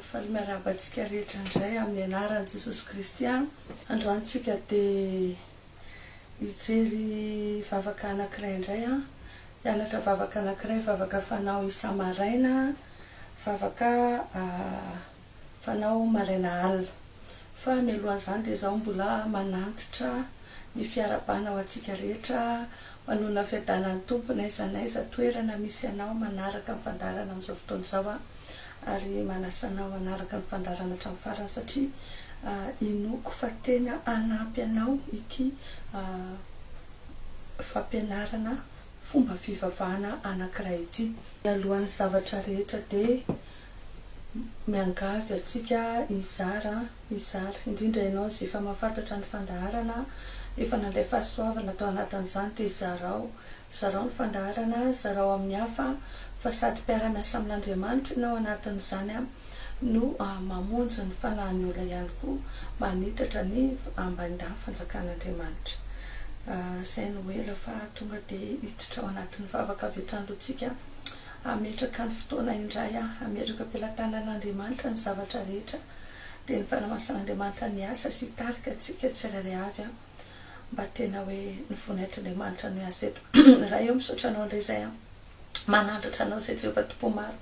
Falmerabatsika rehetra indray amin'ny anaran'i Jesosy Kristy. Androantsika dia hijery vavaka anankiray indray hianatra vavaka anankiray, vavaka fanao isa-maraina, vavaka fanao maraina alina. Fa mialohan'izany dia izaho mbola manantitra ny fiarabana ho antsika rehetra manona fiadanan'ny tompo n'aiza n'aiza toerana misy anao manaraka ny fandarana amin'izao fotoana izao ary manasanao manaraka ny fandarana hatramin'ny farany satria inoko fa tena anampy anao ity fampianarana fomba fivavahana anankiray ity. Alohan'ny zavatra rehetra dia miangavy atsika izara indrindra ianao izay efa mahafantatra ny fandaharana, efa nandray fahasoavana atao anatin'izany dia zarao ny fandaharana, zarao amin'ny hafa fa sady mpiara-miasa amin'Andriamanitra ianao anatin'izany no mamonjy ny fanahin'ny olona ihany koa manitatra ny ambandany fanjakan'Andriamanitra. Izay no hoe rehefa tonga dia hiditra ao anatin'ny vavaka avy etrandroantsika, ametraka ny fotoana indray ametraka am-pelatanan'Andriamanitra ny zavatra rehetra dia ny fanamasan'Andriamanitra ny asa sy hitarika antsika tsirairay avy mba tena hoe ny voninahitran'Andriamanitra no asa eto. Raha eo misaotra anao indray izay manandratra anao izay Jehovah topo maro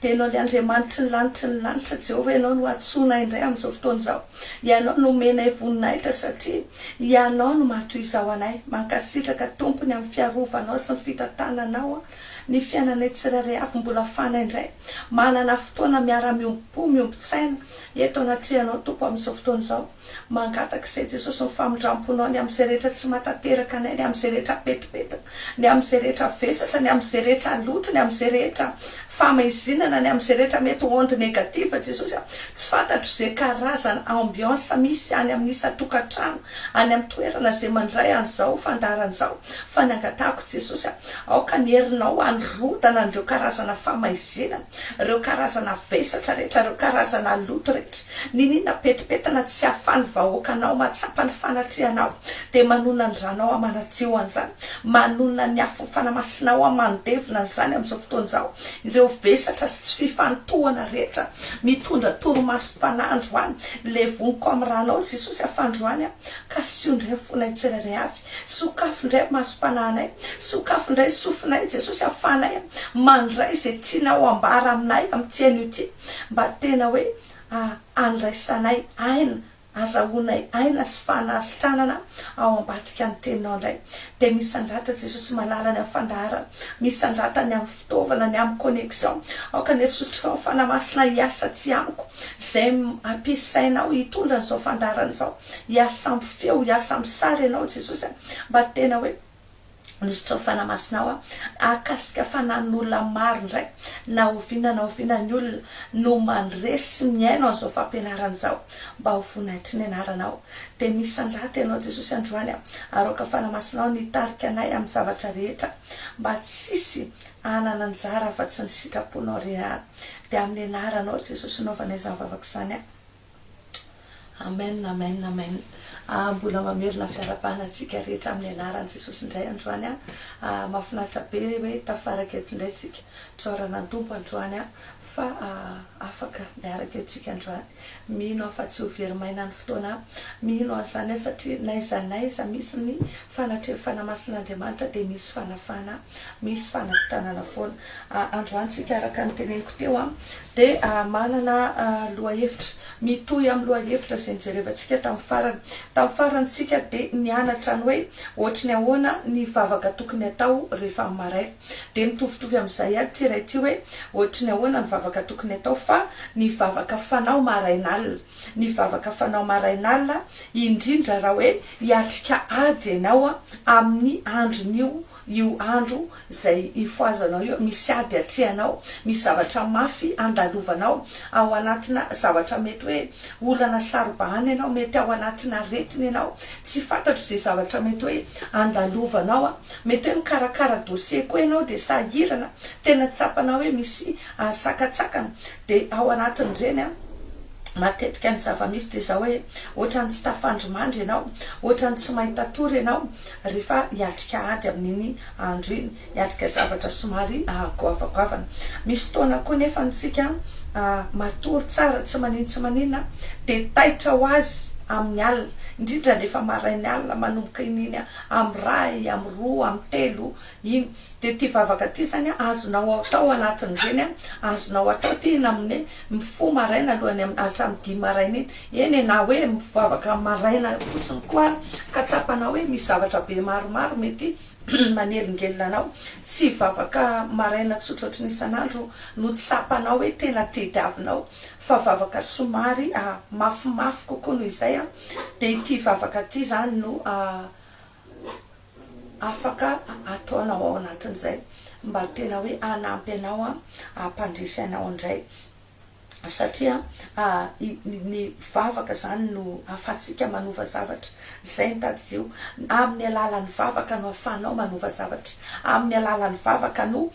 dia ianao ilay Andriamanitra ny lanitra Jehovah, ianao no atsoina indray amin'izao fotoana izao, ianao no menay voninahitra satria ianao no matoy izao anay, mankasitraka tompony amin'ny fiarovanao sy ny fitantananao ny fiainanay tsirairay avy mbola fanay indray, manana fotoana miara-miompitsaina eto anatrianao tompo amin'izao fotoana izao, mangataka izay Jesosy ny famindramponao ny amin'izay rehetra tsy matateraka anay, ny amin'izay rehetra petipetaka, ny amin'izay rehetra vesatra, ny amin'izay rehetra loto, ny amin'izay rehetra famaizinana, ny amin'izay rehetra mety onde negativa. Jesosy tsy fantatro izay karazana ambiance misy any amin'ny isa-tokantrano, any amin'ny toerana izay mandray an'izao fandaran'izao, fa ny angatahako Jesosy aoka ny herinao anrodana an'ireo karazana famaizinana, ireo karazana vesatra rehetra, ireo karazana loto rehetra, ninina petipetana tsy ahafahan'ny vahoakanao mahatsapa ny fanatrianao dia manona ny ranao amanatsio an'izany, manona ny afo fanamasinao amandevina an'izany amin'izao fotoana izao, ireo vesatra sy tsy fifantohana rehetra mitondra toromasom-panandro any le voniko amin'ny ranao Jesosy afandroany ka siondray fonay tsirairay avy, sokafo indray masom-pananay, sokafo indray sofinay Jesosy afanay mandray izay tianao ambara aminay amin'ity anio ity, mba tena hoe andraisanay aina, azahoanay aina sy fanasitranana ao ambadika ny teninao indray. Dia misandrata Jesosy malalany amin'ny fandaharana, misandratany amin'ny fitaovana, ny amin'ny connexion, aoka ny sotro fanamasina hiasa tsy amiko izay ampiasainao hitondra an'izao fandaharana izao, hiasa amin'ny feo, hiasa amin'ny sary ianao Jesosy mba tena hoe nisotro fanamasinao akasika fanan'olona maro indray, na oviana ny olona no mandresy miaino an'izao fampianarana izao mba ho voninahitry ny anaranao. Dia misandrata ianao Jesosy androany aroka fanamasinao nitarika anay amin'ny zavatra rehetra mba tsisy anana anjara afa tsy ny sitraponao rehana, dia amin'ny anaranao Jesosy naovanay izany vavaka izany. Amen, amen, amen. Mbola mamerina fiarabana antsika rehetra amin'ny anaran'i Jesosy indray androany mahafinaritra be hoe tafaraka eto indray tsika tsaorana ny tompo androany fa afaka miaraka antsika androany, mino fa tsy ho verimaina ny fotoana, mino an'izany satria n'aiza misy ny fanamasin'Andriamanitra dia misy fanafana, misy fanasitanana foana. Androany tsika araka ny teneniko teo dia manana lohahevitra, mitohy amin'ny lohahevitra izay nijerevantsika tamin'ny farany tsika dia nianatra ny hoe ohatra ny ahoana ny vavaka tokony atao rehefa maraina, dia mitovitovy amin'izay tsiray ity hoe ohatra ny ahoana ny vavaka tokony atao fa ny vavaka fanao marainalina, ny vavaka fanao marainalina indrindra raha hoe hiatrika ady ianao amin'ny andron'io andro izay ifoazanao io, misy ady atrehanao, misy zavatra mafy andalovanao ao anatina zavatra mety hoe olana sarobahany ianao, mety ao anatina aretina ianao, tsy fantatro izay zavatra mety hoe andalovanao, mety hoe mikarakara dossier koa ianao dia sahirana tena tsapanao hoe misy sakatsakana, dia ao anatin'ireny matetika ny zava-misy dia izao hoe ohatra ny tsy tafandromandry ianao, ohatra ny tsy mahita tory ianao rehefa hiatrika ady amin'iny andro iny, hiatrika zavatra somary goavagoavana. Misy fotoana koa nefa ntsika matory tsara tsy maninona de taitra ho azy amin'ny alina indrindra rehefa marainy alina manomboka ininy amin'ny ray amin'ny roa amin'ny telo iny de ty vavaka ty zany azonao atao anatin'ireny azonao atao ty ina amin'ny mifo maraina alohany hatramin'ny 5 maraina iny eny na hoe mivavaka maraina fotsiny koa ka tsapanao hoe misy zavatra be maromaro mety manelingelina anao tsy vavaka maraina tsotra ohatry isan'andro no tsapanao hoe tena tediavinao fa vavaka somary mafimafy kokoa noho izay de ity vavaka ty zany no afaka ataonao ao anatin'izay mba tena hoe anampy anao ampandrisy anao indray satria ny vavaka zany no afatsika manova zavatra zay ntady zio amin'ny alalan'ny vavaka no afahanao manova zavatra amin'ny alalan'ny vavaka no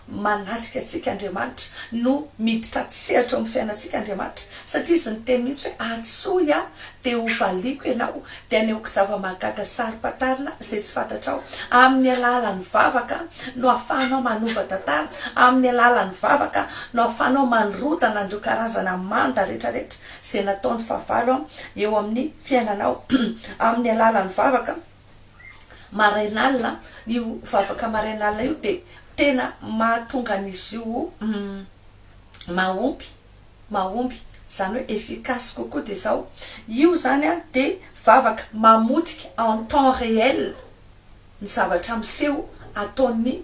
manatrika atsika Andriamanitra no miditra tsehatra amin'ny fiainantsika Andriamanitra satria izy ny teny mihitsy hoe atsoya de ho valiko ianao de aneoko zava-mahagaga sarim-patarina zay tsy fantatrao amin'ny alalan'ny vavaka no afahanao manova tantara amin'ny alalan'ny vavaka no afahanao manrodana andreo karazana manda rehetrarehetra zay nataon'ny fahavalo eo amin'ny fiainanao amin'ny alalan'ny vavaka marainalina io vavaka marainalina io de tena mahatonga an'izy io mahomby zany hoe efficace kokoa de zao io zany de vavaka mamotika en temps réel ny zavatra miseho ataon'ny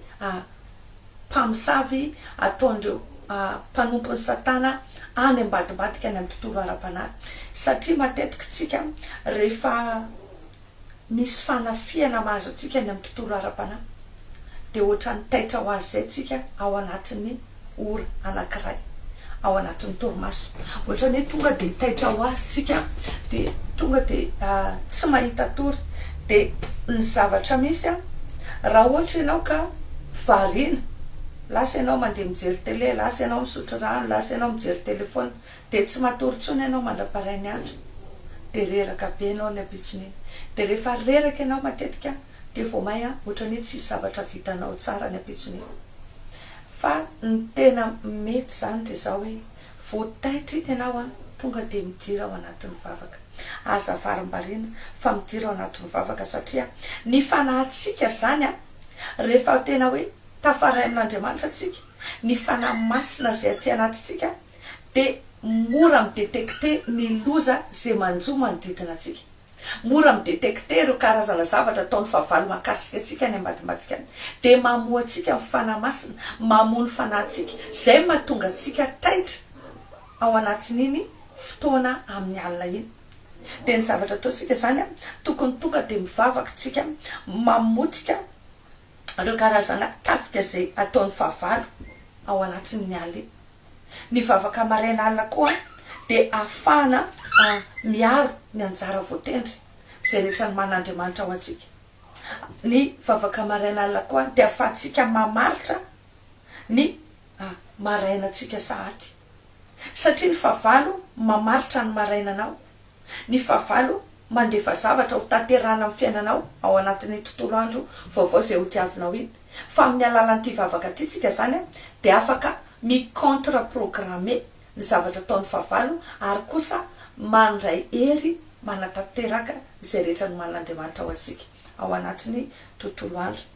mpamosavy ataondreo mpanompon'ny satana any ambadimbadika any amin'ny tontolo ara-panahy satria matetika tsika rehefa misy fanafiana mahazo atsika any amin'ny tontolo ara-panahy de ohatrany taitra ho azy zay tsika ao anatin'ny ora anankiray ao anatin'ny torimaso ohatrany hoe tonga de taitra ho azy tsika de tonga de tsy mahita tory de ny zavatra misy raha ohatra ianao ka variana lasa ianao mandeha mijery tele lasa ianao misotro rano lasa ianao mijery telefona de tsy matory tsony ianao mandra-parainy andro de reraka be ianao ny abitson'iny de rehefa reraka ianao matetika de vao may ohatrany hoe tsisy zavatra vitanao tsara ny abitson'iny fa ny tena mety zany de zao hoe voataitra iny ianao tonga de midira ao anatin'ny vavaka aza varim-bariana fa midira ao anatin'ny vavaka satria ny fanahatsika zany rehefa tena hoe tafarain'Andriamanitra atsika ny fanahy masina zay aty anatintsika de mora midetekte ny loza zay manjo manodidina atsika mora midetekte ireo karazana zavatra ataon'ny fahavalo makasika atsika ny ambadimbadika any de mamoa atsika ny fanahy masina mamoa ny fanahintsika zay mahatonga atsika taitra ao anatin'iny fotoana amin'ny alina iny de ny zavatra ataotsika zany tokony tonga de mivavaka tsika mamotika ireo karazana tafika zay ataon'ny fahavalo ao anatin'ny alina ny vavaka marainalina koa de afahana miaro ny anjara voatendry zay rehetra ny man'Andriamanitra ao atsika ny vavaka marainalina koa de afahantsika mamaritra ny marainatsika sahady satria ny fahavalo mamaritra ny marainanao ny fahavalo mandefa zavatra ho tanterana amin'ny fiainanao ao anatin'ny tontolo andro vaovao zay ho tiavinao iny fa amin'ny alalan'ity vavaka ty tsika zany de afaka mi-contre programme ny zavatra ataon'ny fahavalo ary kosa mandray hery manatanteraka zay rehetra ny man'Andriamanitra ao atsika ao anatin'ny tontolo andro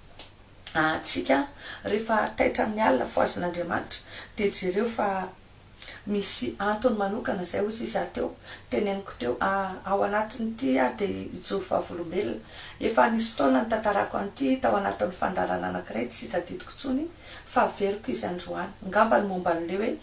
tsika rehefa taitra amin'ny alina foazin'Andriamanitra de jereo fa misy antony manokana zay hozy izy ateo teneniko teo ao anatin'ity de ijoro vavolombelona efa nisy taona ny tantarako an'ity tao anatin'ny fandarana anankiray tsy tadidiko tsony fa veriko izy androany ngamba ny momba an'le hoe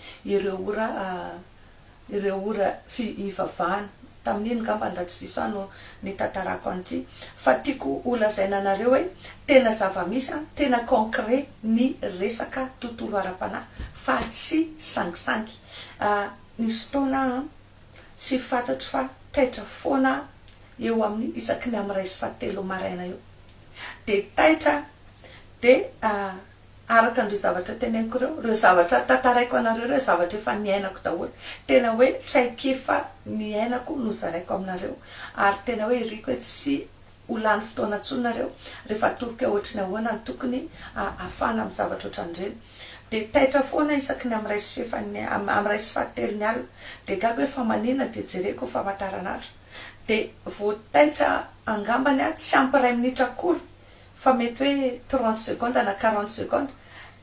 ireo ora ivavahana tamin'iny ngamba nda tsy diso no ny tantarako an'ity fa tiako olazaina anareo hoe tena zava-misy tena concret ny resaka tontolo ara-panahy fa tsy sangisangy nisy taona tsy fantatro fa taitra foana eo amin'ny isaky ny amin'ny ray sy fahatelo maraina eo de taitra de araka an'ireo zavatra teneniko ireo zavatra tantaraiko anareo ireo zavatra efa niainako daholo tena hoe traikefa niainako no zaraiko aminareo ary tena hoe riko hoe tsy olany fotoana tsonareo rehefa toroka ohatry ny ahoana ny tokony afana amin'ny zavatra ohatran'ireny de taitra foana isaky ny am'ray sy fefany am'ray sy fahatelo ny alina de gaga hoe fa manina de jereko famataranandro de vo taitra angambany a tsy ampy 1 minitra akory fa mety hoe 30 secondes na 40 secondes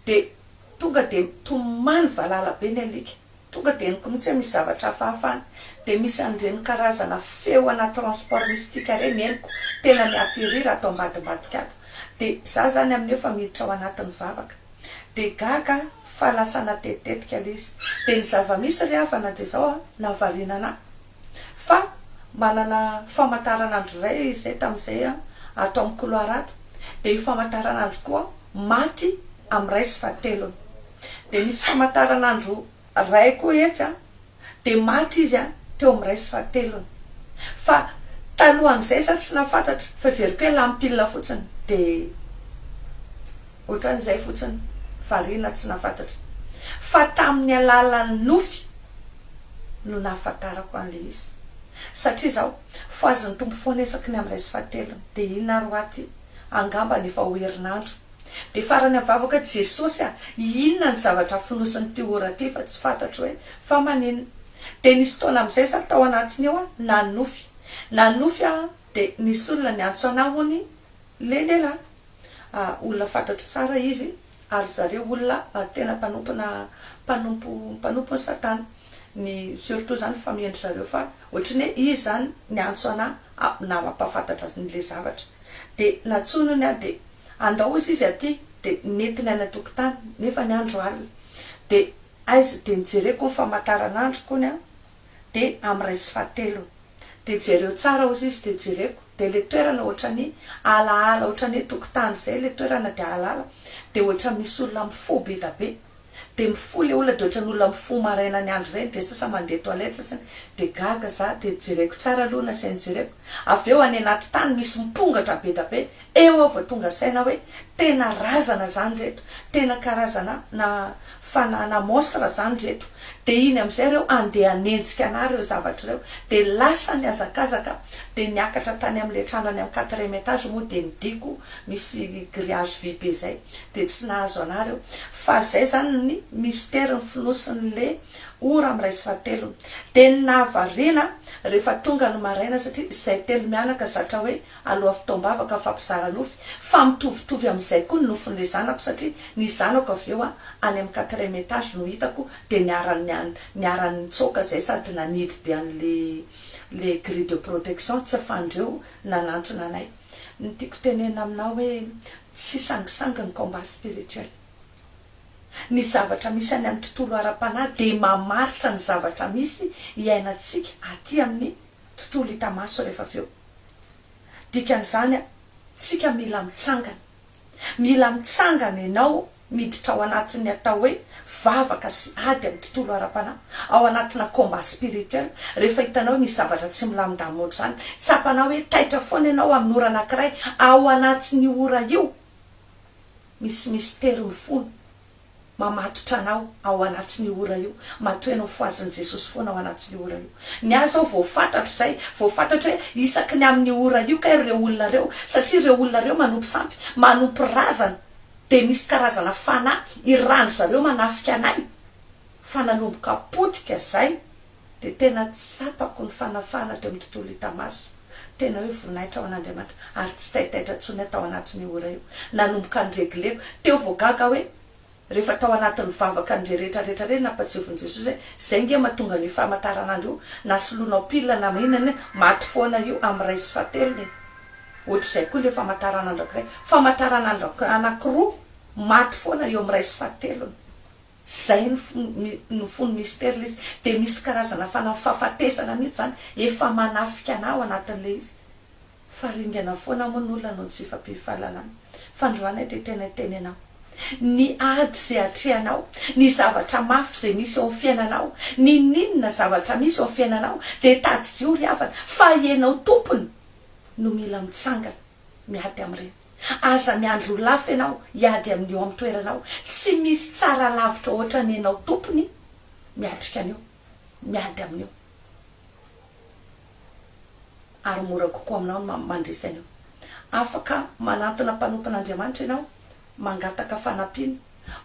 de tonga de tomany valala be ny alika tonga de eniko mihitsy misy zavatra hafahafany de misy andreny karazana feo ana transport mystika reny eniko tena miatiriry atao ambadimbadika ato de za zany amin'io fa miditra ao anatin'ny vavaka de gaga fa lasana tetetika izy de ny zava-misy ry havana de zao navarinana fa manana famataranandro ray izay tam'izay atao amin'ny couloir ato de io famataranandro koa maty am'ray sy fahatelony de misy famataranandro ray koa etsy de maty izy teo am'ray sy fahatelony fa talohan'izay sa tsy nafantatra fa veriko hoe lampilina fotsiny de ohatran'izay fotsiny varina tsy nafantatra fa tamin'ny alalan'ny nofy no nahafantarako an'le izy satria zao foaziny tompo foana esaky ny am'ray sy fahatelony de inona roaty angamba ny efa ho herinandro de farany avavaka Jesosy inona ny zavatra finosiny ty ora ty fa tsy fantatro hoe fa manina de nisy taona am'izay sa tao anatiny eo na nofy de nisy olona ny antso ana hony le lehilahy olona fantatro tsara izy ary zareo olona tena mpanompony satana ny surtout zany famiendry zareo fa ohatriny hoe izy zany ny antso ana na mampafantatra n'le zavatra de natsonony de andao izy aty de netiny any tokotany nefa ny andro alina de aizy de nijereko ny famataranandro kony de am'ray sy fahatelony de jereo tsara ozy izy de jereko de le toerana ohatrany alaala ohatrany tokotany zay le toerana de alaala de ohatra misy olona mifo be da be de mifo le olona de ohatrany olona mifo maraina ny andro reny de sasa mandeha toilette sasany de gaga za de jereko tsara aloha na sainy jereko aveo any anaty tany misy mipongatra be da be eo vo tonga saina hoe tena razana zany reto tena karazana na monstre zany reto de iny am'izay reo andeha anenjika ana reo zavatra reo de lasa ny azakazaka de niakatra tany am'le trano any amin'ny 4e étage moa de nidiko misy grillage vy be zay de tsy nahazo anareo fa zay zany ny mystère ny finosin'le ora am'ray sy fahatelony de nahavariana rehefa tonga ny maraina satria zay telo mianaka zatra hoe aloha fitaombavaka fampizara nofy fa mitovitovy am'izay koa ny nofin'le zanako satria ny zanako aveo any amin'ny 4e étage no hitako de niarany tsoka zay sady nanidy be an'le grille de protection tsy afandreo nanantrona anay ny tiako tenena aminao hoe tsy sangisanginy combat spirituel ny zavatra misy any amin'ny tontolo ara-panahy de mamaritra ny zavatra misy iainatsika aty amin'ny tontolo hitamaso rehefa aveo dikan'izany tsika mila mitsangana ianao miditra ao anatin'ny atao hoe vavaka sy ady amin'ny tontolo ara-panahy ao anatina combat spirituel rehefa hitanao misy zavatra tsy milamindamoro zany tsapanao hoe taitra foana ianao amin'ny ora anankiray ao anatin'ny ora io misy mystère mifono mamatotra anao ao anatin'ny ora io matoena ny foaziny Jesosy foana ao anatin'ny ora io ny azy ao voafantatro zay voafantatro hoe isaky ny amin'ny ora io ka ireo olona reo satria ireo olona reo manompo sampy manompo razana de misy karazana fanahy irano zareo manafika anay fa nanomboka potika zay de tena tsapako ny fanafana teo amin'ny tontolo hitamaso tena hoe voninahitra ao an'Andriamanitra ary tsy taitaitra tsony atao anatin'ny ora io nanomboka ny regleko teo voagaga hoe rehefa tao anatin'ny vavaka ny rehetrarehetra reny nampatsioviny Jesosy hoe zay nge mahatonga ny famataranandro io nasolonao pila na mahinany maty foana io am'ray sy fahatelony ohatr'izay koa le famataranandro famataranandro anankiroa maty foana eo am'ray sy fahatelony zay ny fony mystère izy de misy karazana fahafatesana mihitsy zany efa manafika anao anatin'le izy fa ringana foana moa ny olona no tsy fampifahalalana fandroanay de tena tenenao ny ady zay atreanao ny zavatra mafy zay misy eo amin'ny fiainanao ny ninona zavatra misy eo amin'ny fiainanao de tady zio ry havana fa ianao tompony no mila mitsangana miady am'ireny aza miandro lafy ianao iady amin'io amin'ny toeranao tsy misy tsara lavitra ohatra ny ianao tompony miatrika an'io miady amin'io ary mora kokoa aminao mandresy an'io afaka manantona mpanompon'Andriamanitra ianao mangataka fanampiana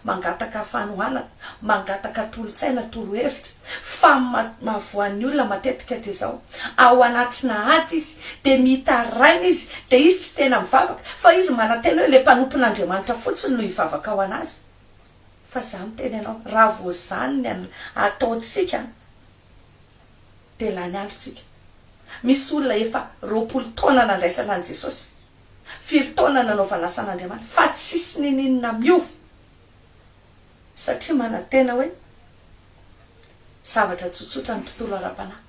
mangataka fanohanana, mangataka tolotsaina, torohevitra fa mahavoan'ny olona matetika ty zao ao anatina ady izy de mitaraina izy de izy tsy tena mivavaka fa izy manantena hoe le mpanompon'Andriamanitra fotsiny no hivavaka ao anazy. Fa za miteny anao raha voazanony ataotsika de lany androtsika. Misy olona efa 20 taona nandraisana an' Jesosy, 4 taona nanaovana asan'Andriamanitra fa tsisy ninina miova satria manantena hoe zavatra tsotsotra ny tontolo ara-panahy,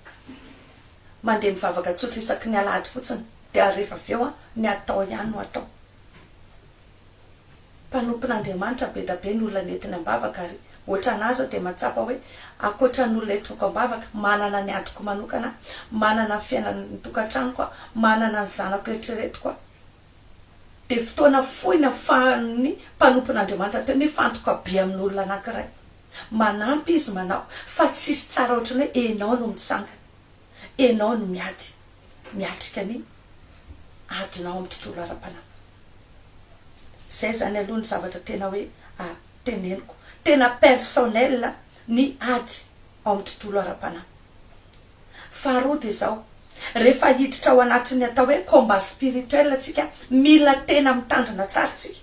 mandeha mivavaka tsotra isaky ny alahady fotsiny de rehefa aveo ny atao ihany no atao. Mpanompon'Andriamanitra be da be ny olona nentina ambavaka ary ohatra anazy de matsapa hoe akoatra ny olona entiko ambavaka manana ny adiko manokana, manana ny fiainana ny tokantranoko, manana ny zanako eritreretiko. De fotoana fohy afahan'ny mpanompon'Andriamanitra teo mifantoka be amin'ny olona anankiray, manampy izy manao fa tsisy tsara ohatrany hoe enao no mitsanga, enao no miatrika ny adinao amin'ny tontolo ara-panahy. Zay zany aloha ny zavatra tena hoe teneniko tena personnel ny ady ao amin'ny tontolo ara-panahy. Faharoa de zao, rehefa hiditra ao anatin'ny atao hoe combat spirituel tsika, mila tena mitandrina tsara tsika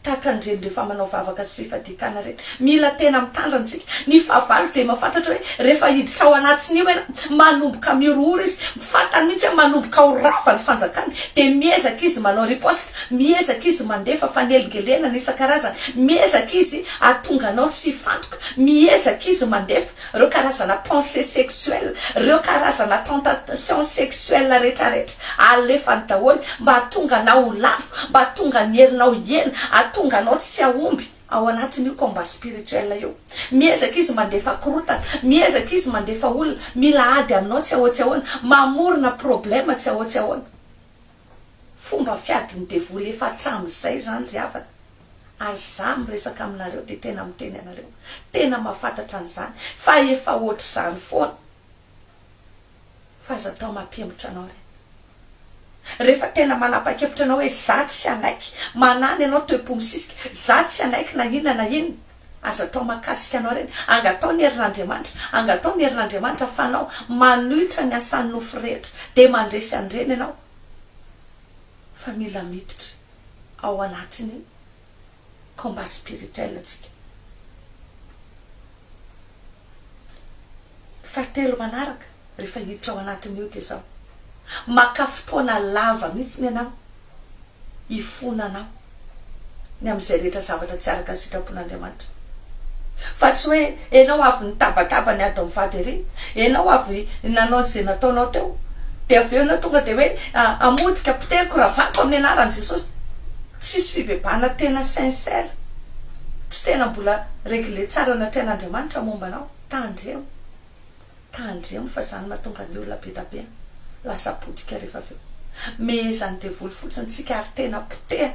tahaka andreny rehefa manao vavaka sy fifadikana reny, mila tena mitandrina tsika. Ny fahavalo de mahafantatra hoe rehefa hiditra ao anatin'io ena manomboka miroro izy, fantany mihitsy hoe manomboka ho rava ny fanjakany, de miezaka izy manao riposte, miezaka izy mandefa fanelingelena isan-karazany, miezaka izy atonga anao tsy fantoka, miezaka izy mandefa reo karazana pensée sexuelle, reo karazana tentation sexuelle rehetrarehetra alefany daholo mba atonga anao ho lafo, mba atonga ny herinao hiena, atonga anao tsy ahomby ao anatin'io combat spirituel io. Miezaka izy mandefa korotana, miezaka izy mandefa olona mila ady aminao tsy ahoatsy ahoana, mamorona problema tsy ahoatsy ahoana. Fomba fiadiny devoly efa hatramin'izay zany ry havana, ary za miresaka aminareo de tena miteny anareo tena mahafantatra an'izany fa efa ohatr' zany foana fa aza tao mampembotra anao reny. Rehefa tena manapa-kevitra anao hoe za tsy anaiky, manany anao toe-po misisika, za tsy anaiky na inona na inona, aza tao makasika anao reny, angatao ny herin'Andriamanitra, angatao ny herin'Andriamanitra fa anao manohitra ny asan'ny nofo rehetra de mandresy andreny anao fa mila miditra ao anatin'ny combat spirituel tsika. Fahatelo manaraka, rehefa hiditra ao anatin'io de zao, maka fotoana lava mihitsy ny anao ifona anao ny am'izay rehetra zavatra tsy araka ny sitrapon'Andriamanitra. Fa tsy hoe enao avy nitabataba ny ady mivady ery, enao avy nanao zay nataonao teo de avy eo enao tonga de hoe amodika poteko ravako amin'ny anaran'i Jesosy. Tsisy fibebana tena sincère, tsy tena mbola réglé tsara anatreha'Andriamanitra momba anao. Tandremo fa zany mahatonga ny olona be da be lasa podika rehefa avy eo. Mehezany devoly fotsiny tsika ary tena poteha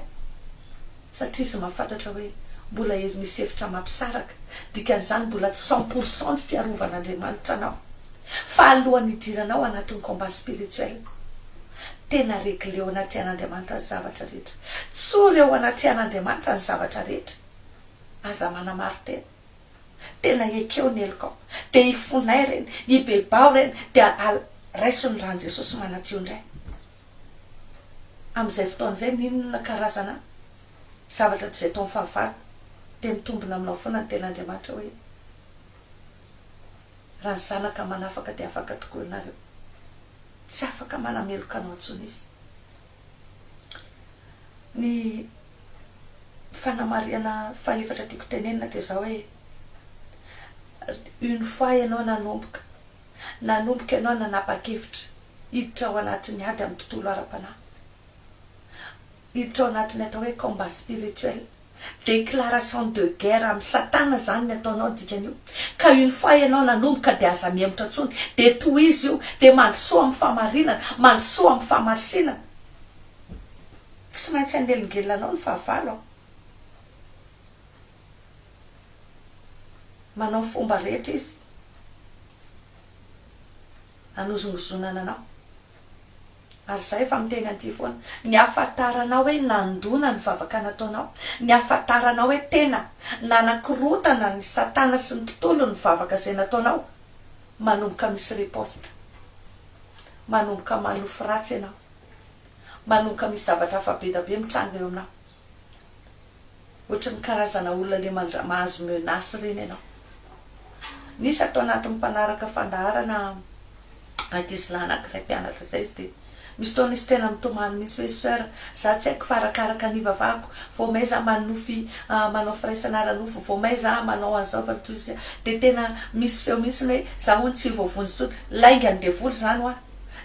satria izy mahafantatra hoe mbola misy hevitra mampisaraka, dikan'izany mbola tsy 100% ny fiarovan'Andriamanitra anao. Fa alohan'ny hidiranao anatin'ny combat spirituel, tena réglé ao anatreha'Andriamanitra ny zavatra rehetra, tsory ao anatreha'Andriamanitra ny zavatra rehetra, aza manamary tena ekeo ny elikao de ifonay reny, ibebao reny de raisiny rahan'i Jesosy manatio indray. Am'izay fotoan'izay ninona karazana zavatra tsy zay tao fahavalo de mitombina aminao foana ny ten'Andriamanitra hoe raha ny zanaka manafaka de afaka tokoa ianareo, tsy afaka manameloka anao intsony izy. Ny fanamariana fahaefatra tiako tenenina de zao hoe une fois ianao nanomboka ianao nanapa-kevitra hiditra ao anatin'ny ady amin'ny tontolo ara-panahy, hiditra ao anatin'ny atao hoe combat spirituel, déclaration de guerre amin'ny satana zany ny ataonao dikan'io. Ka une fois ianao nanomboka de aza mihemotra ntsony de toy izy io de mandrosoa amin'ny famarinana, mandrosoa amin'ny famasinana, tsy maintsy anelingelinanao ny fahavalo. Manao fomba rehetra izy anozongozonana anao ary zay efa miteny anty foana ny afantaranao hoe nandona ny vavaka nataonao ny afantaranao hoe tena nanakorotana ny satana sy ny tontolo ny vavaka zay nataonao manomboka misy riposta manomboka manofo ratsy ianao manomboka misy zavatra fabedabe mitranga eo aminao ohatra ny karazana olona le mahazo menace reny ianao nisy atao anatin'ny mpanaraka fandaharana ankizy lahy anankiray mpianatra zay izy de misy tao nisy tena mitomany mihitsy hoe sœur za tsy haiko farakaraka ny vavako vao may za manofy manao firaisana ranofo vao may za manao an'izao valitozy de tena misy feo mihitsy hoe za hono tsy vovony tsony laingany devoly zany hoa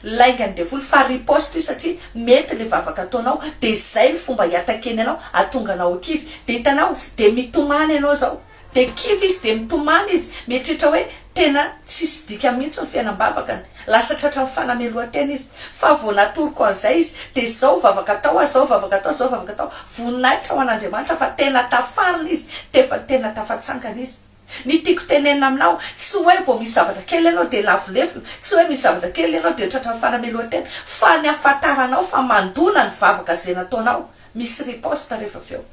laingany devoly fa riposte io satria mety le vavaka ataonao de zay ny fomba hiatakeny anao atonga anao akivy de hitanao tsy de mitomany ianao zao de kivy izy de mitomany izy mietritra hoe tena tsisy dika mihitsy ny fiainam-bavakany lasa tratra mifanamelohatena izy fa vo natoroko an'izay izy de zao vavaka atao zao vavaka atao zao vavaka atao voninahitra ho an'Andriamanitra fa tena tafarina izy tefa tena tafatsangana izy ny tiako tenenina aminao tsy hoe vo misy zavatra kely ianao de lavolefona tsy hoe misy zavatra kely ianao de tratra mifanamelohatena fa ny afantaranao fa mandona ny vavaka zay nataonao misy riposte rehefa aveo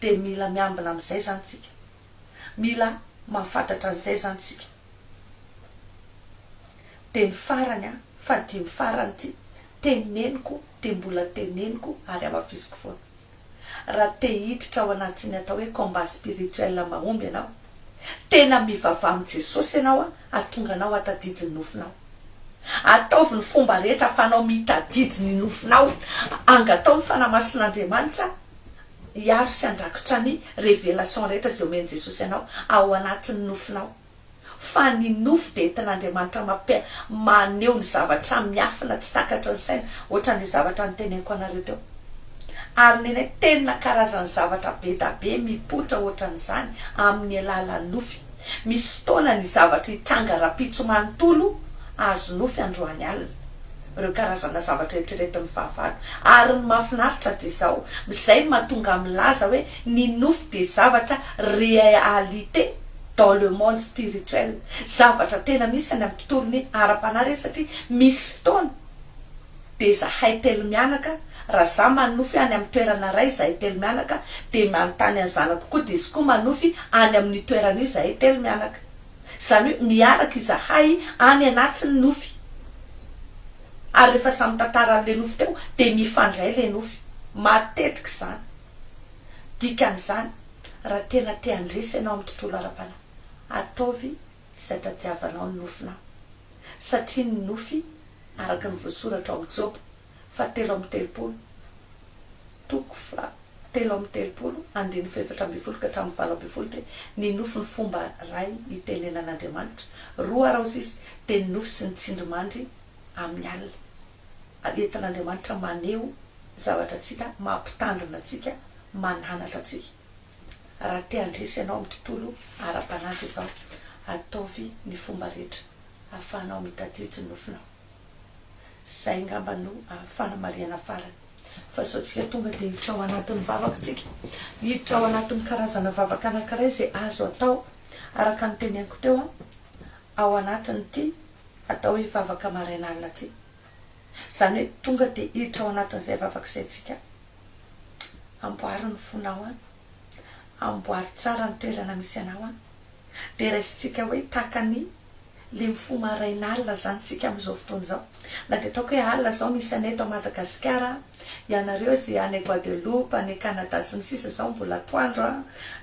de mila miambina amin'izay zany tsika mila mahafantatra an'izay zany tsika de ny farany fa dimy farany ty teneniko de mbola teneniko ary amafisiko foana raha te hiditra ao anatin'ny atao hoe combat spirituel mahomby ianao tena mivavah amin'ny Jesosy ianao atonga anao atadidy ny nofinao ataovy ny fomba rehetra afanao mitadidy ny nofinao angatao ny fanamasin'Andriamanitra hiaro sy andrakitra ny révélation rehetra zay omeny Jesosy ianao ao anatin'ny nofinao fa ny nofo de entin'Andriamanitra maneho ny zavatra miafina tsy takatra ny saina ohatra ny zavatra nyteneniko anareo teo ary neny tena karazany zavatra be da be mipotra ohatra n'izany amin'ny alalan'ny nofy misy fotoana ny zavatra hitranga rapitso manontolo azo nofy androany alina reo karazana zavatra eritreretin'ny fahavalo ary ny mahafinaritra de zao izay mahatonga milaza hoe ny nofy de zavatra réalité dans le monde spirituel zavatra tena misy any amin'ny tontolony ara-panary satria misy fotoana de zahay telo mianaka raha za manofy any amin'ny toerana ray zahay telo mianaka de manontany any zanako koa de izy koa manofy any amin'ny toerana io zahay telo mianaka zany hoe miaraka izahay any anatin'ny nofy ary rehefa samy tantara an'le nofy teo de mifandray le nofy matetika zany dikan'izany raha tena te handresy ianao amin'ny tontolo ara-panahy ataovy izay tadiavanao ny nofinao satria ny nofy araka ny voasoratra ao Job fa 3:30 toko fa 3:30 andiny fefatra ambifolo ka hatramin'ny 7:20 de ny nofy ny fomba ray itenenan'Andriamanitra roa raozy izy de ny nofy sy ny tsindrimandry amin'ny alina entin'Andriamanitra maneho zavatra tsika mampitandrina atsika mananatra atsika raha te handresy ianao amin'ny tontolo ara-panahitra izao ataovy ny fomba rehetra ahafahanao mitadidy ny nofinao zay ngamba no fanamariana farany fa zao tsika tonga de hiditra ao anatin'ny vavaka tsika hiditra ao anatin'ny karazana vavaka anankiray zay azo atao araka ny teneniko teo ao anatiny ty atao hoe vavaka marainalina ty zany hoe tonga de hiditra ao anatin'izay vavaka izay tsika amboary ny fonao amboary tsara ny toerana misy anao de raisitsika hoe takany le mifo marainalina zany tsika amin'izao fotoana zao na de ataoko hoe alina zao misy anay eto Madagasikara ianareo zay any Guadeloupe any Canada sy ny sisa zao mbola toandro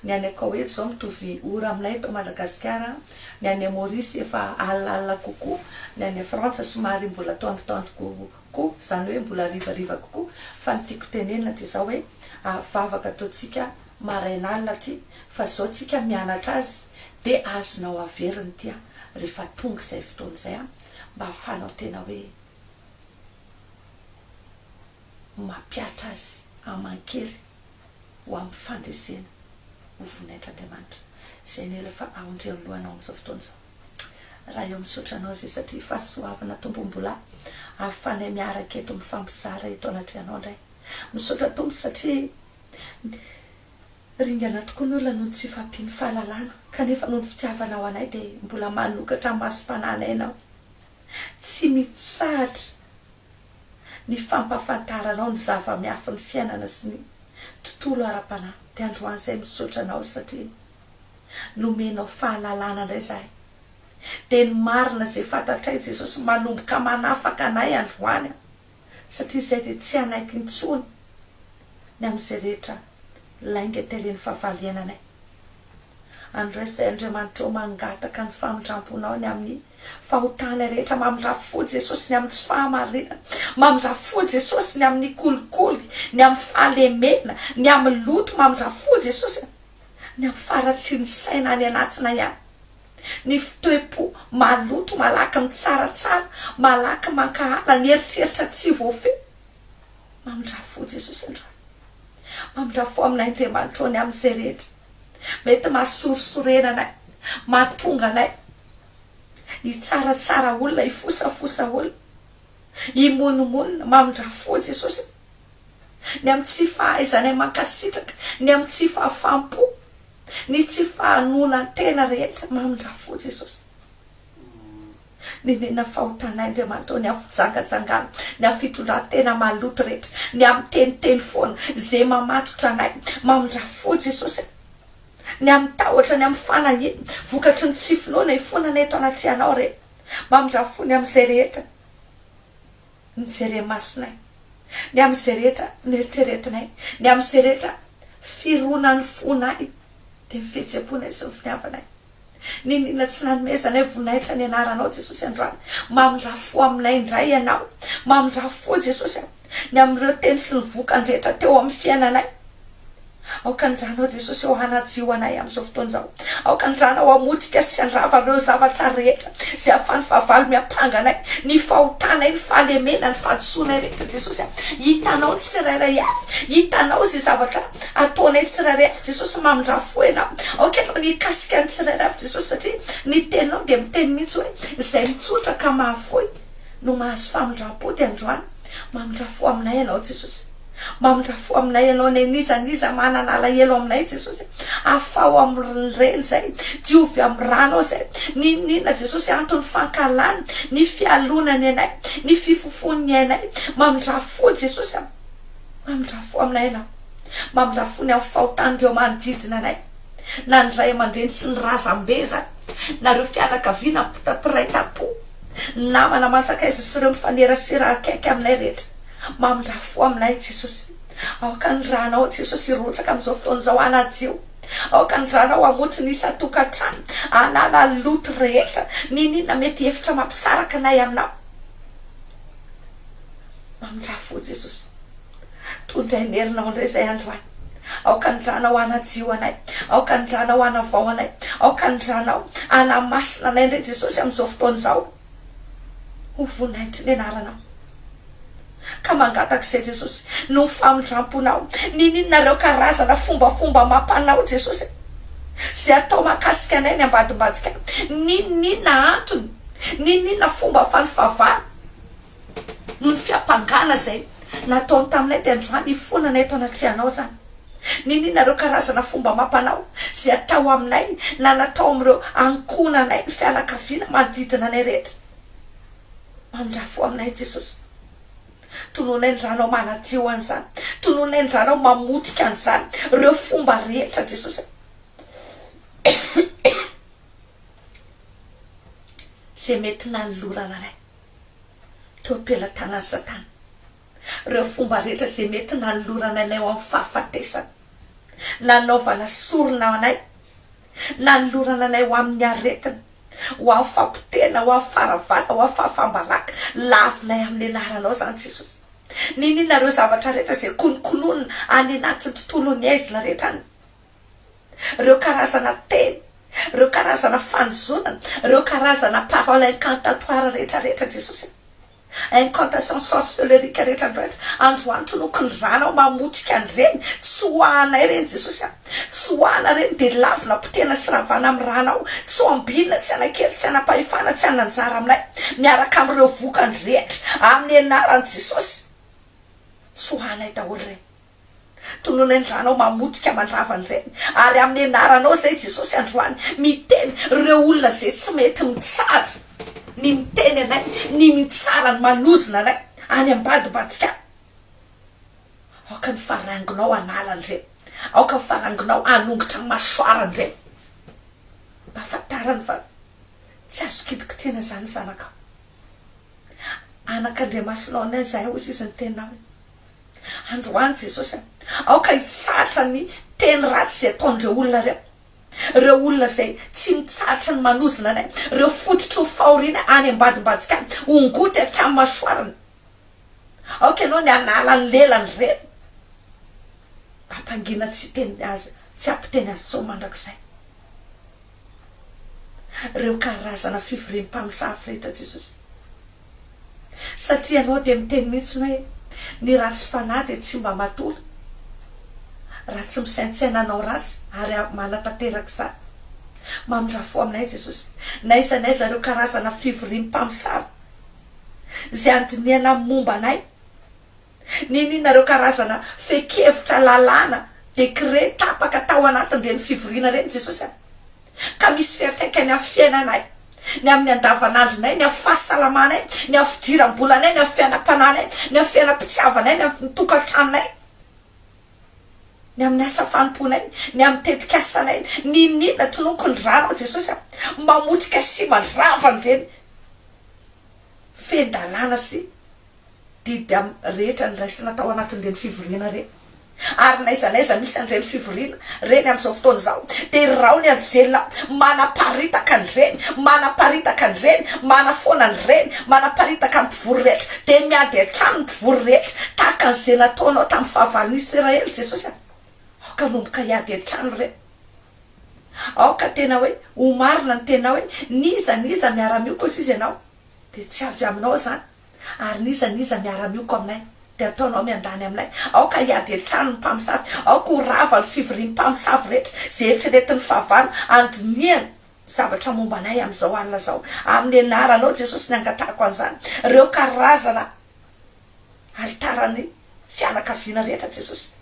ny any Koweït zao mitovy ora aminay eto Madagasikara ny any Maurice efa alina kokoa ny any France somary mbola tandrotandro kokoa zany hoe mbola rivariva kokoa fa ny tiako tenenina de zao hoe vavaka ataotsika marainalina ty fa zao tsika mianatra azy de azonao averiny ty rehefa tonga izay fotoana izay mba ahafanao tena hoe mampiatra azy aman-kery ho amin'ny fandresena ho voninaitr'Andriamanitra zay ny rehefa aondreo ny lohanao amin'izao fotoana izao raha eo misotranao zay satria fahasoavana tombom-bola ahafanay miaraka eto mifampizara eto anatrehanao indray misaotra tombo satria ringana tokoa ny olona noho tsy fampiny fahalalana kanefa noho ny fitiavanao anay de mbola manokatra masom-pananay ianao tsy mitsahatra ny fampafantaranao ny zava-miafy ny fiainana sy ny tontolo ara-panahy. Dia androany izay misaotra anao satria nomenao fahalalana indray zahay. Dia ny marina izay fantatray Jesosy manomboka manafaka anay androany, satria izay dia tsy anaiky intsony ny amin'izay rehetra lainga telen'ny fahavaliananay. Andray izay Andriamanitra mangataka ny famindramponao ny amin'ny fahotana rehetra, mamindrafo Jesosy ny amin'ny tsy fahamarinana, mamindrafo Jesosy ny amin'ny kolikoly, ny amin'ny fahalemena, ny amin'ny loto, mamindrafo Jesosy ny amin'ny faratsiny saina any anatina ihany. Ny fitoepo maloto malaky mitsaratsara, malaky mankahala, ny eritreritra tsy voafehy, mamindrafo Jesosy androany. Mamindrafo aminay Andriamanitra ny amin'izay rehetra mety mahasorosorenanay, mahatonga anay hitsaratsara olona, hifosafosa olona, himonimolina, mamindrafo Jesosy ny amin'ny tsy fahaizanay mankasitraka, ny amin'ny tsy fahafampo, ny tsy fahanonantena rehetra, mamindrafo Jesosy. Nenena fahotanay Andriamanitra ny afijangajangana, ny afitondran-tena maloto rehetra, ny amin'ny teniteny foana izay mamatotra anay, mamindrafo Jesosy ny amin'ny tahotra, ny amin'ny fanahina, vokatry ny tsy finoana ifonana eto anatrianao rehetra, mamindrafo ny amin'izay rehetra ny jere-masonay, ny amin'izay rehetra ny eritreretinay, ny amin'izay rehetra fironan'ny fonay dia ny fihetsem-ponay sy ny finiavanay. Ninona tsy nanomezanay voninahitra ny anaranao Jesosy androany, mamindrafo aminay indray ianao, mamindrafo Jesosy ny amin'ireo teny sy ny vokan-drehetra teo amin'ny fiainanay. Aokandranao Jesosy eo hanajio anay amin'izao fotoan'izao. Aokandranao hamotika sy handrava ireo zavatra rehetra izay ahafahan'ny fahavalo miampanganay, ny fahotanay, ny fahalemena, ny fahadisoanay rehetra Jesosy. Hitanao ny tsirairay avy, hitanao izay zavatra ataonay tsirairay avy Jesosy, mamindrafo ianao. Aokanao ny hikasika ny tsirairay avy Jesosy, satria ny teninao dia miteny mihitsy hoe izay mitsotra ka mahafoy no mahazo famindram-po. Dia androany mamindrafo aminay ianao Jesosy, mamindrafo aminay ianao ny nizaniza mananala elo aminay Jesosy, afao amin'ireny zay diovy amin'ny ranao zay, ninona Jesosy antony fankalany, ny fialonany anay, ny fifofony anay, mamindrafo Jesosy, mamindrafo aminay ianao, mamindrafo ny amin'ny fahotandreo manodidina anay, na ny ray aman-dreny sy ny razam-beza, nareo fianakaviana mpiray tampo, namana mantsakaiza sy ireo mifanerasera akaiky aminay rehetra, mamindrafo aminay Jesosy. Aoka ny ranao Jesosy irotsaka amin'izao fotoan'izao anajio, aoka ny ranao hamoty ny isa-tokantrano, anala loto rehetra, ninona mety hevitra mampisaraka anay aminao, mamindrafo Jesosy. Tondray ny herinao indray izay androany. Aoka ny ranao anajio anay, aoka ny ranao anavao anay, aoka ny ranao anamasina anay indray Jesosy amin'izao fotoan'izao. Ho voninahitry ny anaranao. Ka mangataka izay Jesosy no famindramponao, ninonareo karazana fombafomba mampanao Jesosy izay atao makasika anay ny ambadimbadika, ninona antony, ninona fomba fanifavana no ny fiampangana zay nataony taminay dia androany ifonana eto anatrianao zany. Ninonareo karazana fomba mampanao izay atao aminay na natao amin'ireo ankonanay ny fianakaviana manodidina anay rehetra, mamindrafo aminay Jesosy. Tononay ny ranao manadio an'izany, tononay ny ranao mamotika an'izany ireo fomba rehetra Jesosy izay mety nanolorana anay teo am-pelantanan'ny Satana, ireo fomba rehetra izay mety nanolorana anay ao amin'ny fahafatesana, nanaovana sorona anay, nanolorana anay ho amin'ny aretina, ho amin'ny fampitena, ho amin'ny faravana, ho amin'ny fahafambaraka, lavinay amin'ny anaranao zany Jesosy. Ninona ireo zavatra rehetra izay konokononina any anatin'ny tontolon'ny aizina rehetra any, ireo karazana teny, ireo karazana fanozonana, ireo karazana parole incantatoire rehetra Jesosy, incantation sorcelerique rehetra androany tonoky ny ranao mamotika an'ireny, tsy hoanay reny Jesosy, tsy hoana reny dia lavina potena sy ravana amin'ny ranao, tsy hoambinina, tsy anakely, tsy anapahefana, tsy ananjara aminay, miaraka amin'ireo vokany rehetra amin'ny anaran'i Jesosy, tsy hoanay daholo reny. Tononay ny ranao mamotika mandravany reny, ary amin'ny anaranao zay Jesosy androany miteny ireo olona zay tsy mety mitsara ny miteny anay, ny mitsara ny manozona anay any ambadibadika. Aoka ny farangonao analany reny, aoka ny farangonao anongotra ny masoarany reny. Mba fantarany fa tsy azo kitikitena zany zanaka. Anak'Andriamasinao ny zay hozy izy ny tenao. Androany Jesosy, aoka hitsatra ny teny ratsy zay ataon'ireo olona reo. Reo olona zay tsy mitsatra ny manozona anay, reo fototry ny fahoriana any ambadimbadika any, ongoty hatramin'ny masoarany. Aoka ianao ny anala ny lelany reny. Ampangina tsy teny azy, tsy ampiteny azy tsao mandrakizay. Reo karazana fivoriam-pamosavy rehetra Jesosy. Satria anao dia miteny mihitsy hoe ny ratsy fanahy dia tsy mba matola. Raha tsy misaintsainanao ratsy ary manatanteraka izany. Mamindrafo aminay Jesosy. Naiza naiza reo karazana fivoriam-pamosavy zay andiniana momba anay. Ninona reo karazana fekevitra lalàna, dekret tapaka tao anatiny reny fivoriana reny Jesosy. Ka misy fiantraikany amin'ny fiainanay, ny amin'ny andavanandronay, ny amin'ny fahasalamanay, ny amin'ny fidiram-bolanay, ny amin'ny fiainam-pananay, ny amin'ny fiainam-pitiavanay, ny amin'ny tokantranonay, ny amin'ny asa fanomponay, ny amin'ny tetikasanay, ninona tonoko ny rano Jesosy mamotika sy mandravany reny fendalana sy didy rehetra ny raisina tao anatin'ireny fivoriana reny. Ary naiza naiza misy an'ireny fivoriana reny amin'izao fotoana izao dia rao ny anjelona manaparitaka an'ireny, manaparitaka an'ireny, manafoana an'ireny, manaparitaka amin'ny mpivory rehetra, dia miady hatramin'ny mpivory rehetra tahaka an'izay nataonao tamin'ny fahavalon'i Israely Jesosy. Aoka nomboka hiady hatrany reny. Aoka tena hoe ho marina ny tena hoe niza miara-mio kosa izy ianao dia tsy avy aminao zany, ary niza miara-mioko aminay dia ataonao miandany aminay. Aoka hiady hatrany ny mpamosavy, aoka ho rava ny fivoriam-mpamosavy rehetra zay eritreretin'ny fahavalo andiniany zavatra momba anay amin'izao alina zao. Amin'ny anaranao Jesosy ny angatahako an'izany reo karazana altarany fianakaviana rehetra Jesosy.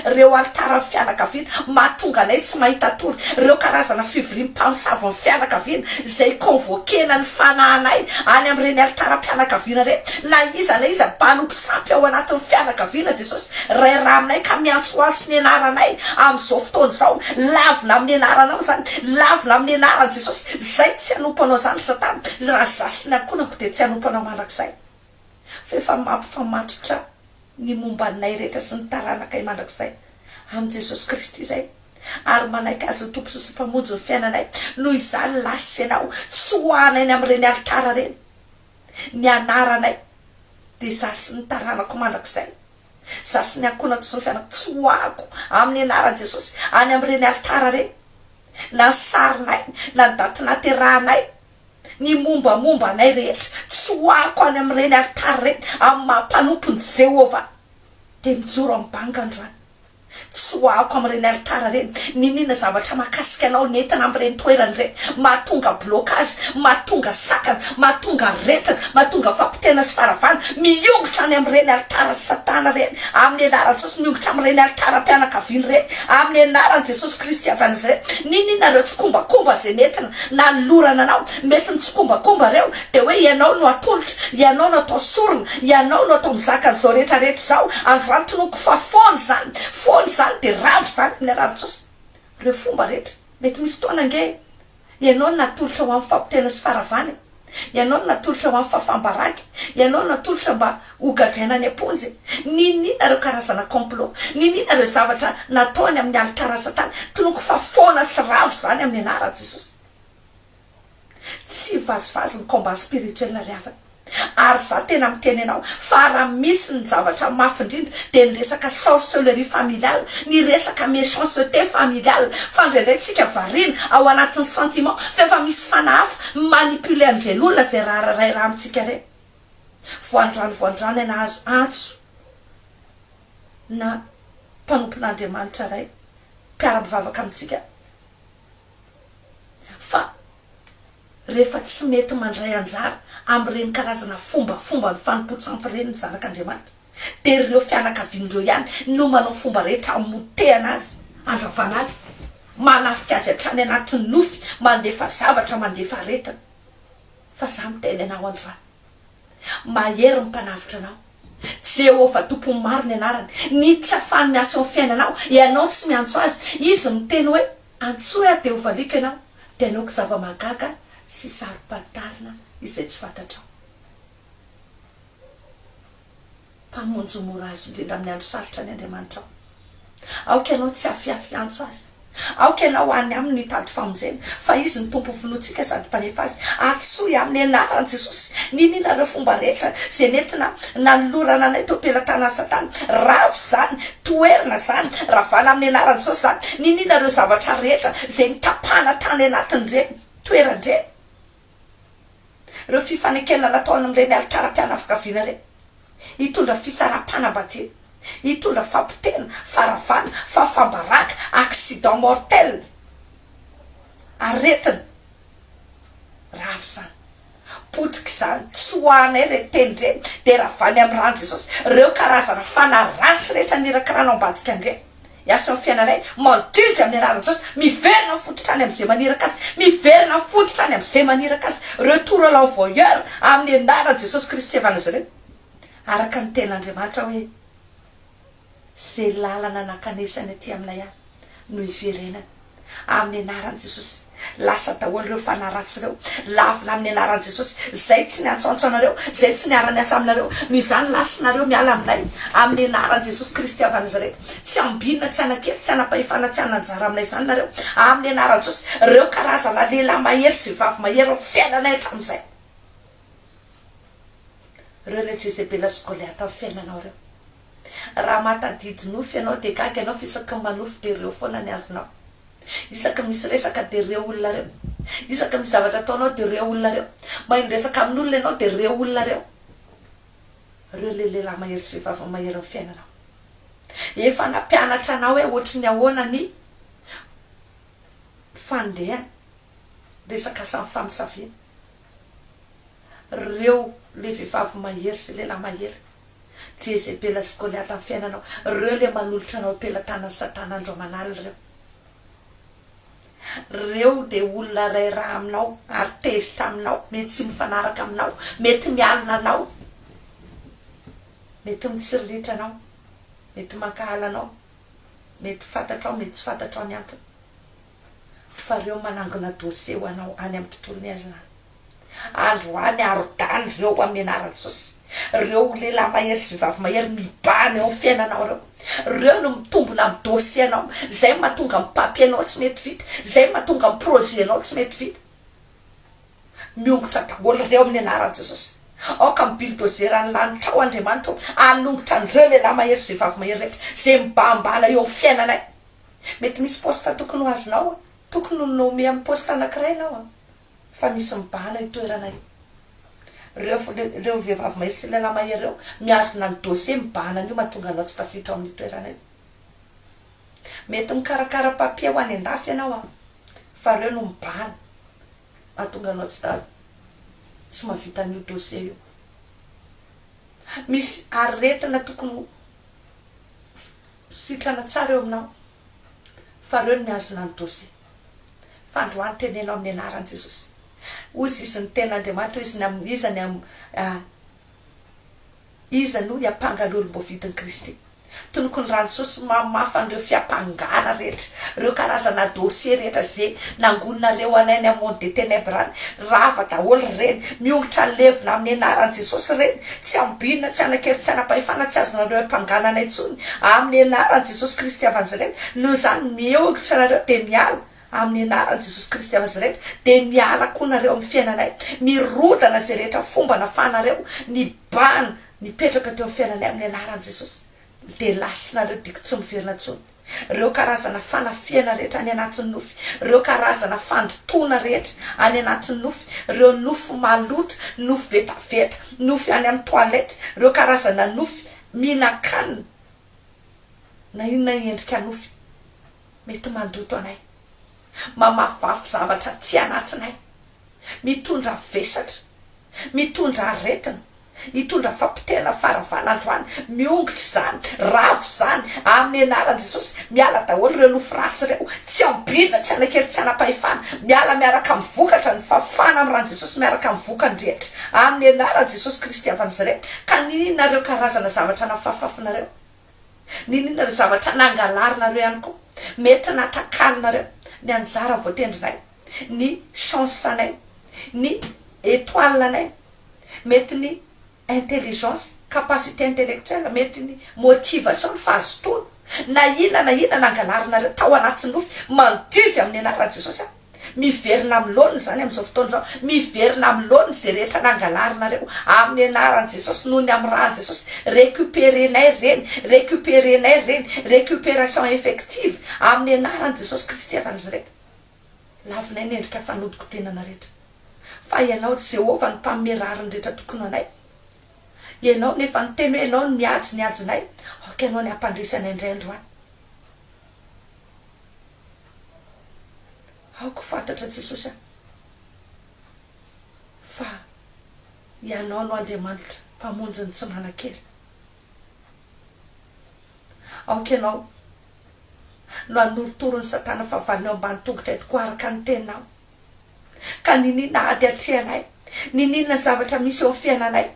Reo altara fianakaviana mahatonga anay tsy mahita tory, reo karazana fivoriam-mpamosavy ny fianakaviana zay konvokena ny fanahinay any amin'ireny altara-pianakaviana reny. Na iza mpanompo sampy ao anatin'ny fianakaviana Jesosy, ray raha aminay ka miantsoantso ny anaranay amin'izao fotoana izao, lavina amin'ny anaranao zany, lavina amin'ny anaran Jesosy. Zay tsy hanompo anao zany Satana, raha zasiny ankonako dia tsy hanompo anao mandrakizay. Fefa mampifamatotra ny momba anay rehetra sy ny taranakay mandrakizay amin'ny Jesosy Kristy zay, ary manaiky azy ny tompo sy mpamonjy ny fiainanay. Noho izany lasy ianao tsy hoanay ny amin'ireny altara reny, ny anaranay dia zasy ny taranako mandrakizay, zasy ny ankonako sy ny fiainako tsy hoako amin'ny anaran Jesosy any amin'ireny altara reny. Na ny sarinay, na ny daty naterahanay, ny mombamomba anay rehetra tsy hoako any amin'ireny altara reny amin'ny mampanompo ny Jehova dia mijoro amin'ny banga androany. Tsy hoako amin'ireny altara reny ninona zavatra mahakasika anao nentina amin'ireny toerany reny, mahatonga blocage, mahatonga sakana, mahatonga retina, mahatonga fampitena sy faravana, miongotra any amin'ireny altara Satana reny amin'ny anaran Jesosy, miongotra amin'ireny altara-pianakaviana reny amin'ny anaran Jesosy Kristy avy an'izay. Ninona reo tsikombakomba zay nentina na ny lorana anao mety ny tsikombakomba reo dia hoe ianao no atolotra, ianao no atao sorona, ianao no atao mizaka n'izao rehetrarehetra izao. Androany tonoko fa fony zany, fony zany dia ravo zany ny anaran Jesosy. Reo fomba rehetra mety misy toana nge ianao no natolotra ho amin'ny fampitena sy faravana, ianao no natolotra ho amin'ny fahafambaraky, ianao no natolotra mba hogadraina ny amponjy. Ninona reo karazana complot, ninona reo zavatra nataony amin'ny alitara Satana. Tonoko fa fona sy ravo zany amin'ny anaran Jesosy. Tsy vazivazy ny combat spirituel riavana. Ary za tena miteny anao fa raha misy ny zavatra mafy indrindra dia ny resaka sorcellerie familiale, ny resaka méchanceté familiale, fandrendraitsika variana ao anatin'ny sentiment, fa efa misy fanahafa manipule an'ireny olona zay raha amintsika reny. Voandrano na azo antso na mpanompon'Andriamanitra ray mpiara-mivavaka amintsika, fa rehefa tsy mety mandray anjara amin'ireny karazana fomba ny fanompontsampy ny zanak'Andriamanitra dia ireo fianakavian'ireo ihany no manao fomba rehetra amotehana azy, andravana azy, manafika azy hatrany anatin'ny nofy, mandefa zavatra, mandefa aretina. fa za miteny anao androany mahery ny mpanavitra anao Jehova tompo maro ny anarany ny tsy afahany miasa ao fiainanao ianao tsy miantso azy izy miteny hoe antsoa dia ho valiko ianao dia anaoko zava-magaga sy sarom-patarina izay tsy fantatrao mpamonjo mora azy indrindra amin'ny andro sarotra ny Andriamanitra aoka ianao tsy afiafy antso azy aoka ianao any aminy mitady famonjena fa izy ny tompo filotsika sady mpanefa azy atsoy amin'ny anaran'i Jesosy ninona ireo fomba rehetra zay nentina nanolorana anay teo am-pelantanan'ny Satana ravo zany toerina zany ravana amin'ny anaran'i Jesosy zany ninona ireo zavatra rehetra zay nitapahana tany anatin'ireny toerandreny ireo fifanekena nataony amin'ireny alitaram-pianakaviana ireny hitondra fisarapanam-badiny hitondra fampitena faravana fafambaraka accident mortel aretina ravo zany potika zany tsy hoanay re teny reny dia ravany amin'ny rano Jesosy ireo karazana fanaratsy rehetra nirakirana ambadika andreny iasa ny fiainanay mandidy amin'ny anaran'i Jesosy miverina fototra any amin'izay maniraka azy miverina fototra any amin'izay maniraka azy retour à l'envoyeur amin'ny anaran'i Jesosy Kristy evan'izy ireo araka ny ten'Andriamanitra hoe zay lalana nakanesany aty aminay any no iverenany amin'ny anaran'i Jesosy lasa daholo ireo fanaratsy ireo lavina amin'ny anaran'i Jesosy zay tsy niantsoantso anareo zay tsy niara-niasa aminareo noho izany lasinareo miala aminay amin'ny anaran'i Jesosy Kristy avan'izy ireo tsy ambinina tsy anakely tsy anapahefana tsy ananjara aminay zany nareo amin'ny anaran'i Jesosy ireo karazana lehilahy mahery sy vehivavy mahery fiainanay hatramin'izay ireo le Jezebela sy Goliata amin'ny fiainanao ireo raha matadidy nofy ianao dia gaga ianao fa isaky manofy dia ireo foana ny azonao isaky misy resaka dia ireo olona reo isaky misy zavatra ataonao dia ireo olona reo maindresaka amin'olona ianao dia ireo olona reo ireo le lehilahy mahery sy vehivavy mahery amin'ny fiainanao efa nampianatra anao hoe ohatry ny ahoana ny fandehana resaka asa amin'ny famisafiana ireo le vehivavy mahery sy lehilahy mahery Jezebela sy Goliata amin'ny fiainanao ireo le manolotra anao am-pelantanan'ny Satana andro manalina ireo dia olona ray raha aminao ary tezitra aminao mety tsy mifanaraka aminao mety mialina anao mety mitsirlitra anao mety mankahala anao mety fantatrao mety tsy fantatrao ny antony fa ireo manangona dosie ho anao any amin'ny tontolony azina androany arodany ireo amin'ny anaran'i Jesosy ireo lehilahy mahery sy vehivavy mahery mibany ao amin'ny fiainanao ireo no mitombona amin'ny dosie anao zay mahatonga amin'ny papy anao tsy mety vita zay mahatonga amin'ny projet anao tsy mety vita miongotra daholo ireo amin'ny anaran'i Jesosy aoka mibildozer ny lanitra ao Andriamanitra anongotra an'ireo lehilahy mahery sy vehivavy mahery rehetra zay mibambana eo amin'ny fiainanay mety misy posta tokony ho azonao tokony nome amin'ny posta anankiray anao fa misy mibana itoeranay ireo vehivavy mahery sy lehilahy mahery ireo miazona ny dosie mibana io mahatonga anao tsy tafiditra ao amin'ny toeranay mety mikarakara papia ho any andafy ianao fa ireo no mibana mahatonga anao tsy mahavita an'io dosie io misy aretina tokony sitrana tsara eo aminao fa ireo no miazona ny dosie fa androany tenenao amin'ny anaran'i Jesosy ozy izy ny ten'Andriamanitra iza no hiampangalory mbo vidin'i Kristy tonoko ny rano Jesosy mamafa an'ireo fiampangana rehetra ireo karazana dosie rehetra zay nangononareo anay ny amony de ténébrany rava daholo reny miongotra ny levina amin'ny anaran'i Jesosy reny tsy ambinina tsy anakery tsy anapahefana tsy azonareo hampangana anay tsony amin'ny anaran'i Jesosy Kristy avan'izy ireny noho izany miongotra nareo dia miala amin'ny anaran'i Jesosy Kristy avan'izy ireny dia miala koa nareo amin'ny fiainanay mirodana zay rehetra fomba nafanareo ny bana nipetraka teo amin'ny fiainanay amin'ny anaran'i Jesosy dia lasinareo diko tsy miverina tsony ireo karazana fanafiana rehetra any anatin'ny nofy ireo karazana fandotona rehetra any anatin'ny nofy ireo nofy maloto nofy vetaveta nofy any amin'ny toalety ireo karazana nofy mihinan-kanina na inona endrika nofy mety mandoto anay mamafafy zavatra tsy anatinay mitondra vesatra mitondra aretina hitondra fampitena faravanandroany miongotry zany ravo zany amin'ny anaran Jesosy miala daholo ireo lofo ratsy reo tsy ambina tsy anakely tsy anapahefana miala miaraka mivokatra ny fafana amin'ny ran Jesosy miaraka mivokany rehetra amin'ny anaran Jesosy Kristy avan'izareo ka ninareo karazana zavatra nafafafinareo ninareo zavatra nangalarinareo ihany koa mety natakalinareo ny anjara voatendrinay ny chance anay ny étoile anay mety ny intelligence capacité intellectuelle mety ny motivation fahazotoana na ina nangalarinareo tao anaty nofy mandidy amin'ny anaran Jesosy miverina amin'ny laony zany amin'izao fotoana zao miverina amin'ny laony zay rehetra nangalarinareo amin'ny anaran Jesosy noho ny amin'ny ran Jesosy récupérenay reny récupération effective amin'ny anaran Jesosy Kristy avan'izareo lavinay ny endrika fanodiko tenana rehetra fa ianao Jehovah ny mpamery rariny rehetra tokony anay ianao nefa ny teny hoe ianao ny miajinay ok ianao ny ampandrisanay indray androany aoko fantatra Jesosy fa ianao no Andriamanitra mpamonjy ny tsy manan-kely aoka ianao no anoritoro ny Satana fa valinao ambany tongotra eto araka ny tenao ka ninina ady atrehanay ninina zavatra misy eo fiainanay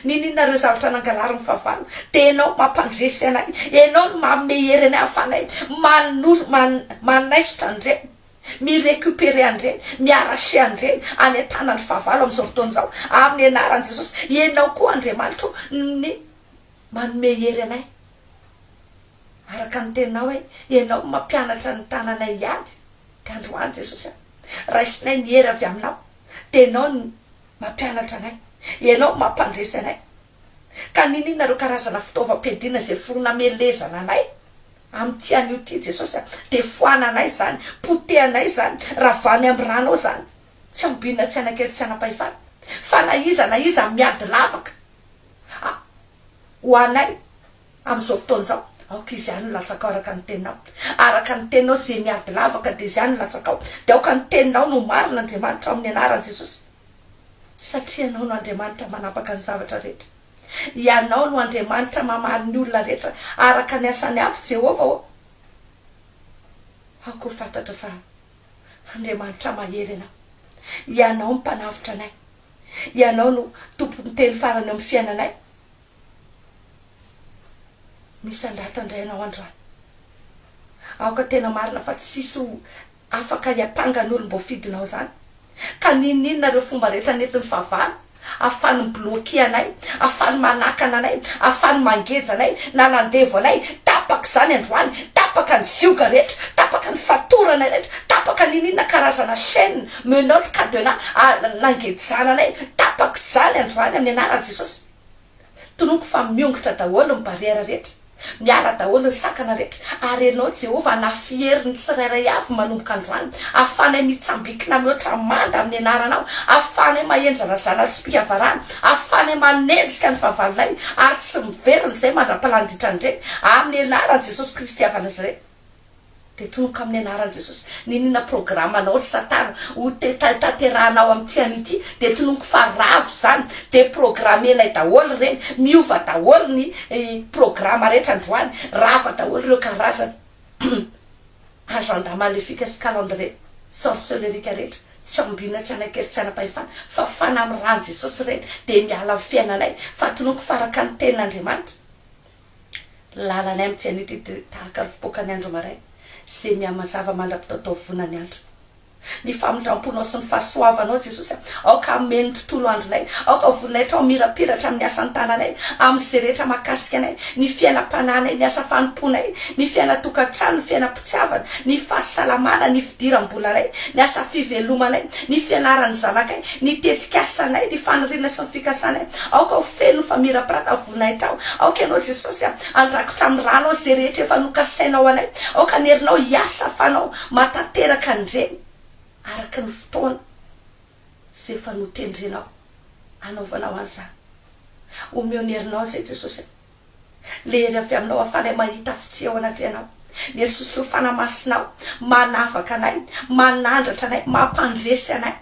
ninina reo zavatra nangalariny favalo tenao mampandresy anay ianao no mamehery anay afanay manaisitra andre mirécupérer andre miarashe andre any tanany favalo amin'izao fotoana zao amin'ny anaran Jesosy ianao koa Andriamanitra ny mamehery anay araka ny tenao hoe ianao mampianatra ny tananay iady ka androany Jesosy raisinay ny hery avy aminao tenao ny mampianatra anay ianao mampandresy anay ka ninina reo karazana fitaovam-piadiana zay foronamelezana anay amin'ty an'io ty Jesosy de foananay zany potehanay zany ravany amin'ny rano zany tsy ambinina tsy anakely tsy anapahefana fa na iza miady lavaka ho anay amin'izao fotoana zao aoka izy ihany no latsakao araka ny tenao zay miady lavaka de izy ihany no latsakao de aoka ny teninao no marina Andriamanitra amin'ny anaran Jesosy satria anao no Andriamanitra manapaka ny zavatra rehetra ianao no Andriamanitra mamaly ny olona rehetra araka ny asany avy Jehovah aoko fantatra fa Andriamanitra mahery anao ianao mpanavitra anay ianao no tompony teny farany amin'ny fiainanay misy andratandray anao androany aoka tena marina fa tsisy afaka hiapangany olom-bofidinao zany ka ninina reo fomba rehetra netiny favalo afany bloqué anay afany manakana anay afany mangeja anay na nandevo anay tapaka zany androany tapaka ny zioga rehetra tapaka ny fatorana rehetra tapaka ninina karazana chaîne menottes cadenas nangejana anay tapaka zany androany amin'ny anaran Jesosy tononiko fa miongotra daholo ny barrière rehetra miala daholo ny sakana rehetra ary ianao Jehovah nafiery ny tsirairay avy manomboka androany afanay mitsambikina mihoatra manda amin'ny anaranao afanay mahenjana zana-tsim-pihavarana afanay manenjika ny fahavalonay ary tsy miveriny zay mandra-palandritra andre amin'ny anaran Jesosy Kristy avan'izareo de tonoko amin'ny anaran Jesosy ninina programanao Satana ho taterahanao amin'ty an'ity de tonoko fa ravo zany de programenay daholo reny miova daholo ny programa rehetra androany rava daholo reo karazana agenda maléfique sy calendrier sorcelerique rehetra tsy ambina tsy anakely tsy anapahefana fa fana amin'ny ran Jesosy reny de miala amin'ny fiainanay fa tonoko faraka ny tenin'Andriamanitra lalanay amin'ty an'ity de tahaka ny fipoakany andro maray zay miamazava mandra-pitaotao vonany andro ny famindramponao sy ny fahasoavanao Jesosy aoka ameny tontolo andronay aoka voninay trao mirapiratra amin'ny asany tananay amin'izay rehetra mahakasika anay ny fiainam-pananay ny asa fanomponay ny fiainatokantrano ny fiainam-pitiavana ny fahasalamana ny fidiram-bolanay ny asa fivelomanay ny fianarany zanakay ny tetikasanay ny fanirina sy ny fikasanay aoka ho feno fa mirapiratra voninay trao aoka ianao Jesosy andrakotra amin'ny rano zay rehetra efa nokasainao anay aoka ny herinao hiasa fanao matateraka andreny araka ny fotoana zay efa notendrenao anaovanao an'izany omeo-ny herinao zay Jesosy le hery avy aminao afanay mahita fitsy ao anaty anao ny hery sosotro fanamasinao manavaka anay manandratra anay mampandresy anay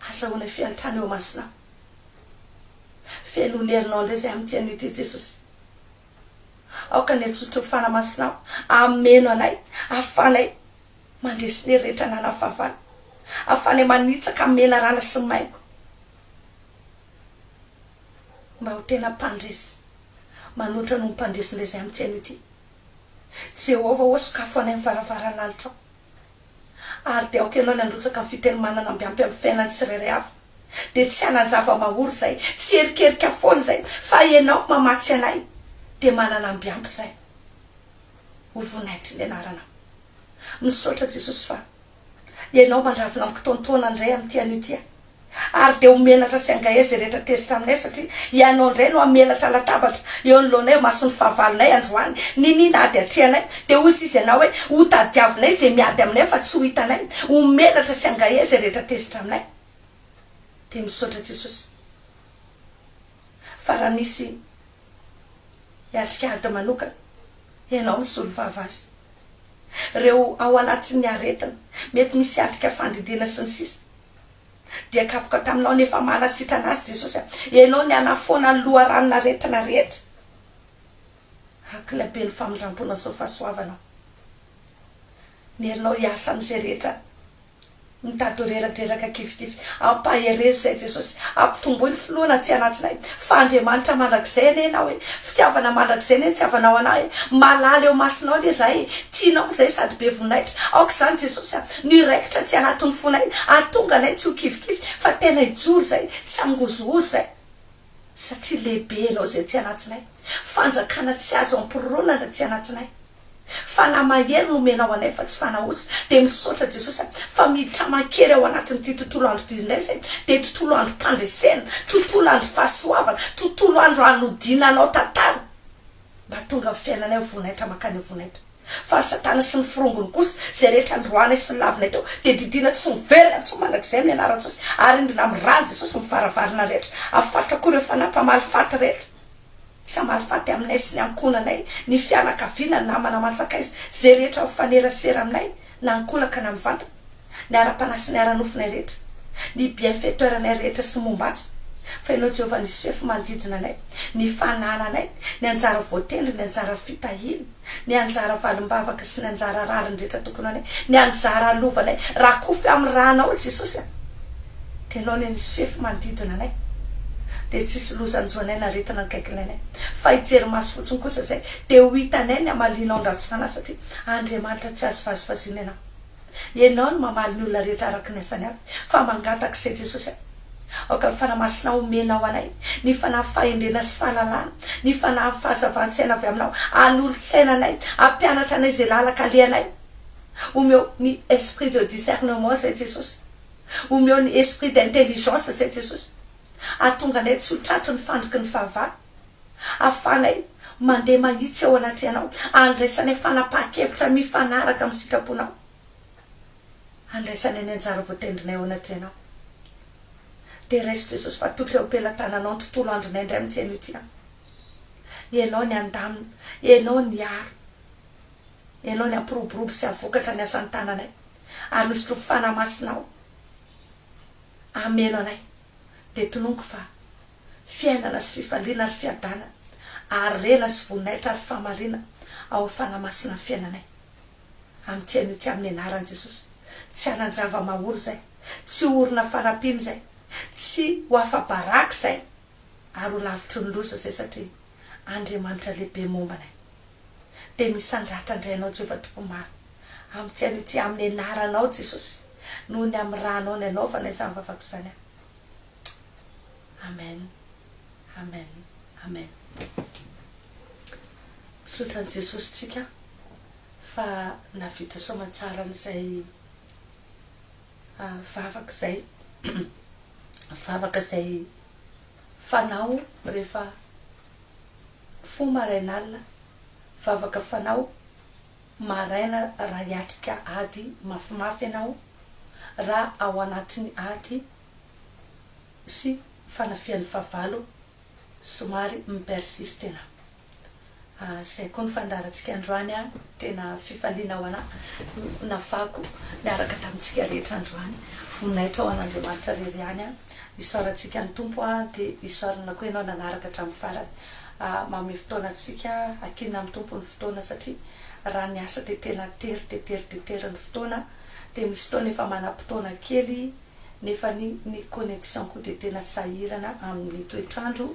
azahoanay fiantrana eo masinao felonerina ndray zay amtiany ity Jesosy aoka ny tsotro fanamasinao ameno anay afanay mandresy ny rehetra nana fahavalo afanay manitsaka mena rana sy maiko mba ho tena mpandresy manotra no mpandresy ndray zay amtiany ity Jehova o sokafo anay mivaravaran'alitra ary de aoka ianao ny androtsaka ny fiteny manana ambiampy amin'ny fiainany tsirairay avy de tsy hananjava mahory zay tsy erikerika foana zay fa ianao mamatsy anay de manana ambiampy zay ho vonaitry ny anarana misaotra Jesosy fa ianao mandravina amin'ny fotoantoana ndray am'tiany ity ary de omenatra sy angaeza rehetra tezitra aminay satria ianao ndray no amelatra latabatra eo anoloanay maso ny fahavalonay androany ninina ady atreanay de ozy izy ianao hoe ho tadiavinay zay miady aminay fa tsy ho hitanay omenatra sy angaeza rehetra tezitra aminay de misaotra Jesosy fa raha nisy iatrikady manokana ianao misolo vavazy reo ao anatin'ny aretina mety misy atrika fandidina sy ny sisa dia kapoka taminao nefa manasitra anazy Jesosy ianao ny anafoana ny loharanona retina rehetra hakilabe ny famindramponao sy fahasoavanao ny herinao hiasa am'izay rehetra mitady reratreraka kifikify ampaherezy zay Jesosy ampitomboiny filoana ty anatinay fa Andriamanitra mandrakizay ane ianao hoe fitiavana mandrakizay ane tiavanao anay malala eo masinao ane zay tianao zay sady be vonaitra aoka zany Jesosy niraikitra tsy anatin'ny fonay atonga anay tsy ho kifikify fa tena ijoro zay tsy angozogozo zay satria lehibe anao zay ty anatinay fanjakana tsy azo ampironana ty anatinay fa na mahery no menao anay fa tsy fanahotsy de misaotra Jesosy fa miditra makery ao anatin'ity tontolo andro dizinay zay de tontolo andro mpandresena tontolo andro fahasoavana tontolo andro anodinanao tantara mba tonga fiainanay vonaitra makany vonaitra fa Satana sy ny firongony kosa zay rehetra androanay sy ny lavinay teo de didina tsy miverina tsy manakizay mianara Jesosy ary indrina mirany Jesosy mivaravarina rehetra afatra koa ireo fanampamaly faty rehetra tsy amalifaty aminay sy ny ankonanay ny fianakaviana ny namana mantsakaizy zay rehetra mifanerasera aminay na ankolaka na mivantana ny ara-panasy ny ara-nofinay rehetra ny bienfaitoranay rehetra sy momba azy fa ianao Jehova nisy fefy manodidina anay ny fanananay ny anjara voatendry ny anjara fitahiny ny anjara valimbavaka sy ny anjara rariny rehetra tokony anay ny anjara alovanay raha kofy amin'ny rahanao Jesosy de ianao ny nisy fefy manodidina anay de tsisy lozanjoanay na retina kaikilainay fa ijery maso fotsiny kosa zay de ho hitanay ny amalinao ndratsy fanahy satria Andriamanitra tsy azo vazivaziana ianao no mamaly ny olona rehetra araky ny asany avy fa mangataka zay Jesosy aoka ny fanamasinao omenao anay ny fanahy fahendrena sy fahalalana ny fanahy fahazavan-tsaina avy aminao anolo-tsaina anay ampianatra anay zay lalaka aleanay omeo ny esprit de discernement zay Jesosy omeo ny esprit d'intelligence zay Jesosy atonga anay tsy ho tratro ny fandriky ny fahavalo afanay mandeha mahitsy ao anaty ianao andraisanay fanapaha-kevitra mifanaraka amin'ny sitraponao andraisanay ny anjara voatendrinay ao anaty ianao de raiso Jesosy fa totra eo ampelantananao ny tontolo andronay indray amity anio ty ianao ny andamina ianao ny aro ianao ny ampiroborobo sy avokatra ny asan'ny tananay ary misy tro fanamasinao ameno anay de tononiko fa fiainana sy fifaliana ary fiadana ary rena sy voninahitra ary famarina ao fanamasina fiainanay amity anio ty amin'ny anarany Jesosy tsy hananjava mahory zay tsy orina fanapiny zay tsy ho afa-baraky zay ary ho lavitry ny loza zay satria Andriamanitra lehibe mombanay de misandratandrainao Jehova Tompomaro amity anio ty amin'ny anaranao Jesosy noho ny amin'ny rahanao ny anaovana izany vavaka zany amen amen amen misaotra ny Jesosy tsika fa navita soamantsara n'izay vavaka zay fanao rehefa fo marainalina vavaka fanao maraina raha hiatrika ady mafimafy ianao raha ao anatiny ady sy fanafian'ny fahavalo somary mipersiste tena zay koa ny fandarantsika androany tena fifaliana ao ana nafako niaraka tamintsika rehetra androany voninahitra ao an'Andriamanitra rery any isaorantsika ny tompo a dia isaorana koa ianao nanaraka hatramin'ny farany mamy fotoanatsika akina amin'ny tompo ny fotoana satria raha ny asa dia tena tery ny fotoana dia misy fotoana efa manam-potoana kely nefa ny connexion koa dia tena sahirana amin'ny toetrandro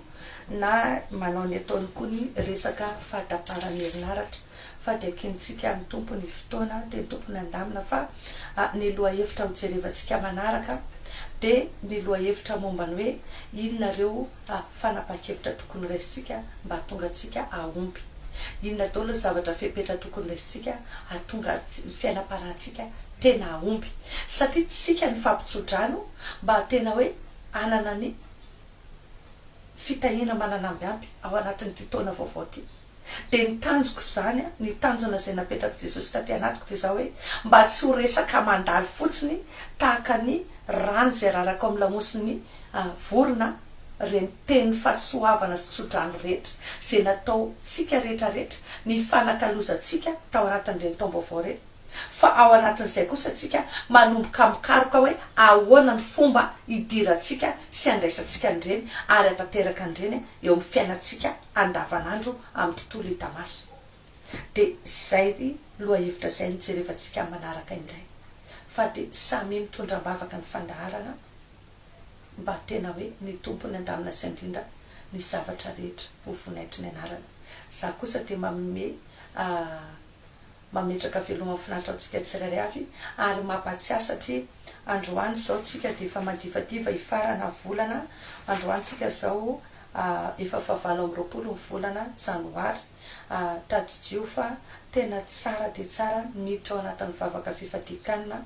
na manao ny ataony koa ny resaka fahataparany herinaratra fa dia akintsika amin'ny tompo ny fotoana dia ny tompo ny andamina fa ny loha hevitra hojerevantsika manaraka dia ny loha hevitra mombany hoe inonareo fanapa-kevitra tokony raisitsika mba tonga atsika ahomby, inona daholo ny zavatra fepetra tokony raisitsika atonga fiainam-panahintsika tena ahomby satria tsika ny fampitsodrano mba tena hoe anana ny fitahina mananambiampy ao anatin'ity taona vaovao ty dia ny tanjoko zany ny tanjona izay napetraka Jesosy taty anatiko dia zao hoe mba tsy ho resaka mandalo fotsiny tahaka ny rano izay raraka amin'ny lamosiny vorona reny teny fahasoavana sy tsodrano rehetra izay natao tsika rehetrarehetra ny fanakalozantsika tao anatin'ireny taom-baovao reny fa ao anatin'izay kosa tsika manomboka mikaroka hoe ahoana ny fomba hidirantsika sy andraisantsika nireny ary atateraka nireny eo amin'ny fiainantsika andavanandro amin'ny tontolo hita maso dia zay loha hevitra izay nijerevantsika manaraka indray fa dia samy mitondram-bavaka ny fandaharana mba tena hoe ny tompony andamina sy indrindra ny zavatra rehetra ho vonaitry ny anarana. Za kosa dia mametraka veloma finaritra antsika tsirairay avy ary mampatsiahy satria androany zao tsika dia efa madivadiva hifarana volana androany tsika zao efa 7 ny volana janoary tady dio fa tena tsara dia tsara miditra ao anatin'ny vavaka fifadikanina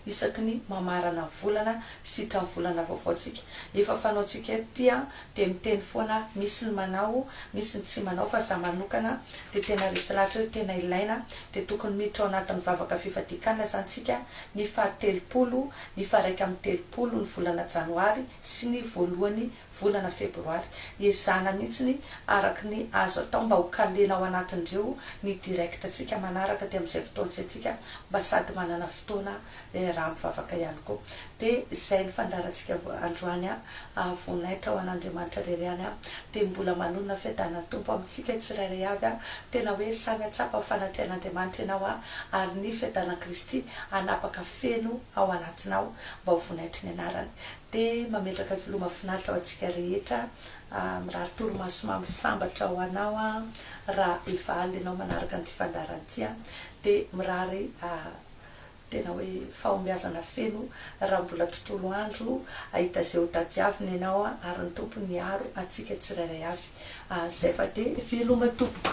isaky ny mamarana volana sitra ny volana vaovaotsika efa fanaotsika tia dia miteny foana misy ny manao misy ny tsy manao fa za manokana dia tena resy lahatra hoe tena ilaina dia tokony miditra ao anatin'ny vavaka fifadikanina zany tsika ny fahatelopolo ny faraika amin'ny telopolo ny volana janoary sy ny voalohany volana febroary ezana mihitsy araky ny azo atao mba ho kalena ao anatin'ireo ny direct tsika manaraka dia amin'izay fotoana izay tsika mba sady manana fotoana raha mivavaka ihany koa dia izay ny fandarantsika androany vonaitra ao an'Andriamanitra reriany dia mbola manonona fiadanana tompo amintsika tsirairay avy tena hoe samy atsapa fanatrehan'Andriamanitra ianao ary ny fiadanana Kristy anapaka feno ao anatinao mba ho vonaitry ny anarany dia mametraka veloma finaritra ao antsika rehetra mirary toromaso mamosambatra ho anao raha efa aly ianao manaraka ny fandaranty dia mirary tena hoe fahombiazana feno raha mbola tontolo andro ahita izay ho tadiavina ianao ary ny tompony aro atsika tsirairay avy zay fa dia veloma tompo.